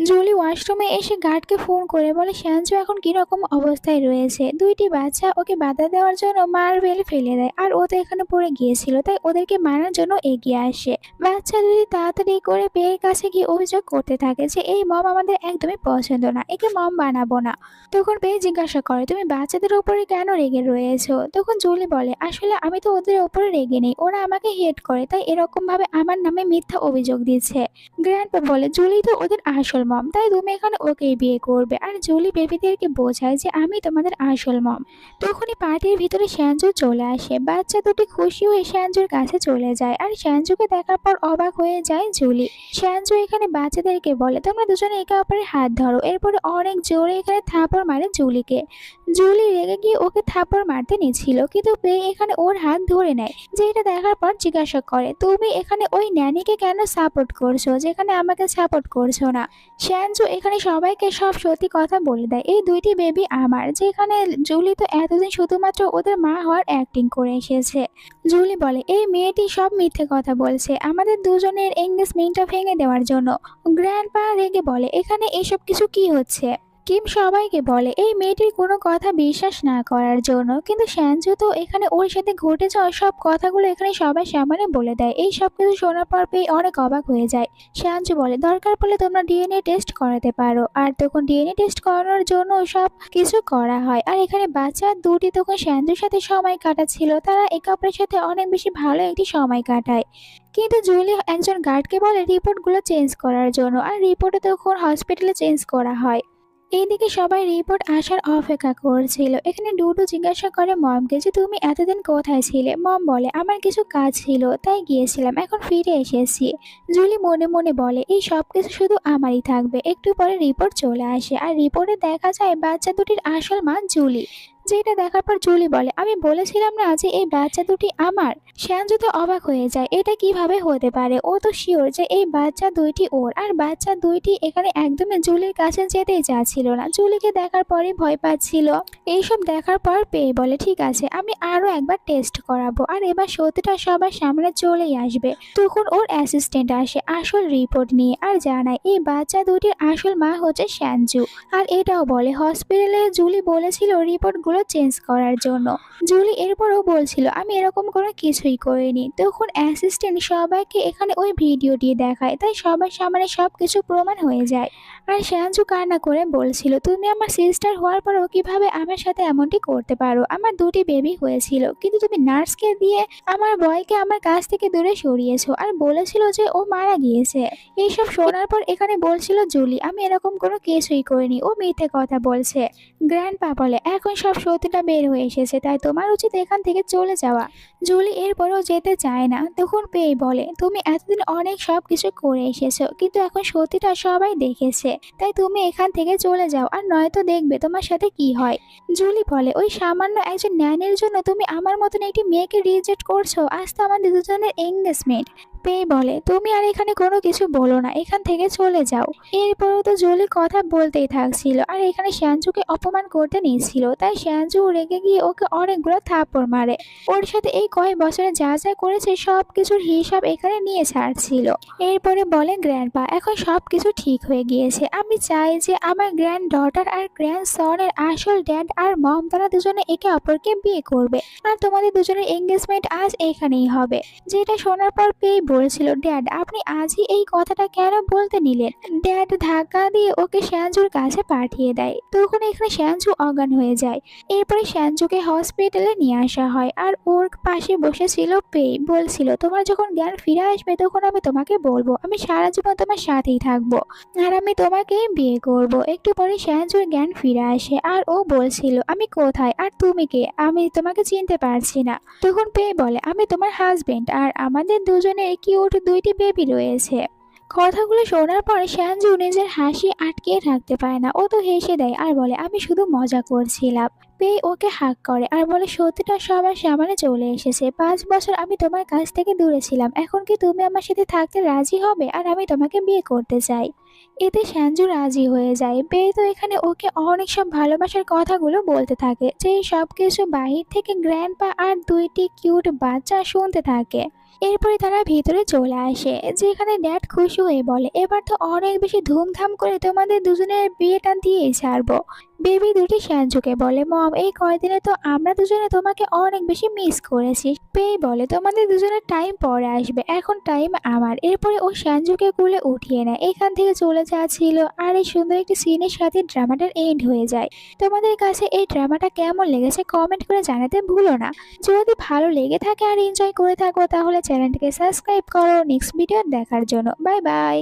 জুলি ওয়াশরুমে এসে গার্ডকে ফোন করে বলে শ্যাঞ্চু এখন কিরকম অবস্থায় রয়েছে। দুইটি বাচ্চা ওকে বাধা দেওয়ার জন্য মার্বেল ফেলে দেয় আর ও তো এখানে পড়ে গিয়েছিল, তাই ওদেরকে মারার জন্য এগিয়ে আসে। বাচ্চা যদি তাড়াতাড়ি করে পেয়ের কাছে গিয়ে অভিযোগ করতে থাকে যে এই মম আমাদের একদমই পছন্দ না, একে মম বানাবো না। তখন পেয়ে জিজ্ঞাসা করে, তুমি বাচ্চাদের উপরে কেন রেগে রয়েছো? তখন জুলি বলে, আসলে আমি তো ওদের উপরে রেগে নেই, ওরা আমাকে হেট করে, তাই এরকম ভাবে আমার নামে মিথ্যা অভিযোগ দিচ্ছে। গ্র্যান্ডপা বলে, জুলি তো ওদের আসল মম, তাই তুমি এখানে ওকেই বিয়ে করবে। আর জুলি বেবিদেরকে বোঝায় যে আমি তোমাদের আসল মম। তখনই পার্টির ভিতরে শ্যাঞ্জু চলে আসে। বাচ্চা দুটি খুশি হয়ে শ্যাঞ্জুর কাছে চলে যায় আর শ্যাঞ্জুকে দেখার পর অবাক হয়ে যায় জুলি। শ্যাঞ্জু এখানে বাচ্চাদেরকে বলে, তোমরা দুজনে একে অপরের হাত ধরো। এরপরে অনেক জোরে এখানে থাপড় মারে জুলিকে। জুলি রেগে গিয়ে ওকে থাপড় মারতে নিয়েছিল, কিন্তু পেয়ে এখানে ওর হাত ধরে নেয়, যেটা দেখার পর জিজ্ঞাসা করে, তুমি এখানে ওই ন্যানিকে কেন সাপোর্ট করছো যেখানে আমাকে সাপোর্ট করছো না? শ্যাঞ্জু এখানে সবাইকে সব সত্যি কথা বলে দেয়, এই দুইটি বেবি আমার, যেখানে জুলি তো এতদিন শুধুমাত্র ওদের মা হওয়ার অ্যাক্টিং করে এসেছে। জুলি বলে, এই মেয়েটি সব মিথ্যে কথা বলছে আমাদের দুজনের এঙ্গেজমেন্টটা ভেঙে দেওয়ার জন্য। গ্র্যান্ডপা রেগে বলে, এখানে এসব কিছু কি হচ্ছে? কিম সবাইকে বলে এই মেয়েটির কোনো কথা বিশ্বাস না করার জন্য, কিন্তু সঞ্জু তো এখানে ওর সাথে ঘটে যাওয়া সব কথাগুলো এখানে সবার সামনে বলে দেয়। এই সব কিছু শোনার পর পেয়ে অনেক অবাক হয়ে যায়। সঞ্জু বলে দরকার পড়লে তোমরা ডিএনএ টেস্ট করাতে পারো। আর তখন ডিএনএ টেস্ট করানোর জন্য সব কিছু করা হয়। আর এখানে বাচ্চা দুটি তখন সঞ্জুর সাথে সময় কাটাচ্ছিল, তারা একে অপরের সাথে অনেক বেশি ভালো একটি সময় কাটায়। কিন্তু জুলি একজন গার্ডকে বলে রিপোর্টগুলো চেঞ্জ করার জন্য, আর রিপোর্টে তখন হসপিটালে চেঞ্জ করা হয়। এইদিকে সবাই রিপোর্ট আসার অপেক্ষা করছিল। এখানে ডুডু জিজ্ঞাসা করে মমকে যে তুমি এতদিন কোথায় ছিলে। মম বলে আমার কিছু কাজ ছিল তাই গিয়েছিলাম, এখন ফিরে এসেছি। জুলি মনে মনে বলে এই সব কিছু শুধু আমারই থাকবে। একটু পরে রিপোর্ট চলে আসে, আর রিপোর্টে দেখা যায় বাচ্চা দুটির আসল মা জুলি। যেটা দেখার পর জুলি বলে আমি বলেছিলাম না যে এই বাচ্চা দুটি আমার। সঞ্জু তো অবাক হয়ে যায়, এটা কিভাবে হতে পারে। ও তো শিওর যে এই বাচ্চা দুইটি ওর, আর বাচ্চা দুইটি এখানে একদমই জুলির কাছে যেতেই চাচ্ছিল না। জুলিকে দেখার পরে ভয় পাচ্ছিল। এইসব দেখার পর পেয়ে বলে ঠিক আছে আমি আরো একবার টেস্ট করাবো, আর এবার সত্যিটা সবার সামনে চলেই আসবে। তখন ওর অ্যাসিস্ট্যান্ট আসে আসল রিপোর্ট নিয়ে, আর জানায় এই বাচ্চা দুটির আসল মা হচ্ছে সঞ্জু। আর এটাও বলে হসপিটালে জুলি বলেছিল রিপোর্টগুলো চেঞ্জ করার জন্য। জুলি এরপরও বলছিল আমি এরকম কোনো কিছুই করিনি। তখন অ্যাসিস্ট্যান্ট সবাইকে এখানে ওই ভিডিওটি দেখায়, তাই সবার সামনে সবকিছু প্রমাণ হয়ে যায়। আর সঞ্জু কান্না করে বলছিল তুমি আমার সিস্টার হওয়ার পরও কিভাবে আমার সাথে এমনটি করতে পারো। আমার দুটি বেবি হয়েছিল, কিন্তু তুমি নার্সকে দিয়ে আমার বয়কে আমার কাছ থেকে দূরে সরিয়েছো, আর বলেছিল যে ও মারা গিয়েছে। এইসব শোনার পর এখানে বলছিল জুলি আমি এরকম কোনো কিছুই করিনি, ও মিথ্যে কথা বলছে। গ্র্যান্ডপা বলে এখন সব সত্যিটা বের হয়ে এসেছে, তাই তোমার উচিত এখান থেকে চলে যাওয়া। জুলি এরপরও যেতে চায় না। তখন পেয়ে বলে তুমি এতদিন অনেক সব কিছু করে এসেছো, কিন্তু এখন সত্যিটা সবাই দেখেছে, তাই তুমি এখান থেকে চলে যাও, আর নয়তো দেখবে তোমার সাথে কি হয়। জুলি বলে ওই সামান্য একজন ন্যানের জন্য তুমি আমার মতন একটি মেয়েকে রিজেক্ট করছো। আজ তো আমাদের দুজনের এঙ্গেজমেন্ট। পেয়ে বলে তুমি আর এখানে কোনো কিছু বলো না, এখান থেকে চলে যাও। এরপরও তো জুলি কথা বলতেই থাকছিল, আর এখানে সঞ্জুকে অপমান করতে নিয়েছিল, তাই সঞ্জু রেগে গিয়ে ওকে অনেকগুলো থাপ্পড় মারে। ওর সাথে এই কয়েক বছরে যা যা করেছে সব কিছুর হিসাব এখানে নিয়ে ছাড়ছিল। এরপরে বলে গ্র্যান্ডপা এখন সব কিছু ঠিক হয়ে গিয়েছে। আমি চাই যে আমার গ্র্যান্ড ডটার আর গ্র্যান্ড সনের আসল ড্যাড আর মম তারা দুজনে একে অপরকে বিয়ে করবে, আর তোমাদের দুজনের এঙ্গেজমেন্ট আজ এখানেই হবে। যেটা শোনার পর পেয়ে বলছিল ড্যাড আপনি আজই এই কথাটা কেন বলতে নিলেন। ড্যাড ধাক্কা দিয়ে ওকে সঞ্জুর কাছে পাঠিয়ে দেয়। তখন এখানে সঞ্জু অজ্ঞান হয়ে যায়। এরপরে সঞ্জুকে হসপিটালে নিয়ে আসা হয়, আর ওর পাশে বসেছিল পেয়ে বলছিল তোমার যখন জ্ঞান ফিরে আসবে তখন আমি তোমাকে বলবো আমি সারা জীবন তোমার সাথেই থাকবো, আর আমি তোমাকে বিয়ে করব। একটু পরে সঞ্জুর জ্ঞান ফিরে আসে, আর ও বলছিল আমি কোথায় আর তুমি কে, আমি তোমাকে চিনতে পারছি না। তখন পেয়ে বলে আমি তোমার হাজবেন্ড, আর আমাদের দুজনের কিউট দুইটি বেবি রয়েছে। কথাগুলো শোনার পর সঞ্জু নিজের হাসি আটকে রাখতে পারে না। ও তো হেসে দেয় আর বলে আমি শুধু মজা করছিলাম। পেয়ে ওকে হাক করে আর বলে সত্যিটা সবার সামনে চলে এসেছে। 5 বছর আমি তোমার কাছ থেকে দূরে ছিলাম, এখন কি তুমি আমার সাথে থাকতে রাজি হবে, আর আমি তোমাকে বিয়ে করতে চাই। এতে সঞ্জু রাজি হয়ে যায়। পেয়ে তো এখানে ওকে অনেক সব ভালোবাসার কথাগুলো বলতে থাকে, যে সব কিছু বাহির থেকে গ্র্যান্ডপা আর দুইটি কিউট বাচ্চা শুনতে থাকে। এরপরে তারা ভিতরে চলে আসে, যেখানে ড্যাড খুশি হয়ে বলে এবার তো অনেক বেশি ধুমধাম করে তোমাদের দুজনের বিয়েটা দিয়েই ছাড়বো। বেবি দুটি সঞ্জুকে বলে মম এই কয়দিনে তো আমরা দুজনে তোমাকে অনেক বেশি মিস করেছি। পেয়ে বলে তোমাদের দুজনের টাইম পরে আসবে, এখন টাইম আমার। এরপরে ও সঞ্জুকে কুলে উঠিয়ে নেয়। এখান থেকে চলে যাচ্ছিল, আর এই সুন্দর একটি সিনের সাথে ড্রামাটার এন্ড হয়ে যায়। তোমাদের কাছে এই ড্রামাটা কেমন লেগেছে কমেন্ট করে জানাতে ভুলো না। যদি ভালো লেগে থাকে আর এনজয় করে থাকো তাহলে চ্যানেলটিকে সাবস্ক্রাইব করো নেক্সট ভিডিও দেখার জন্য। Bye bye.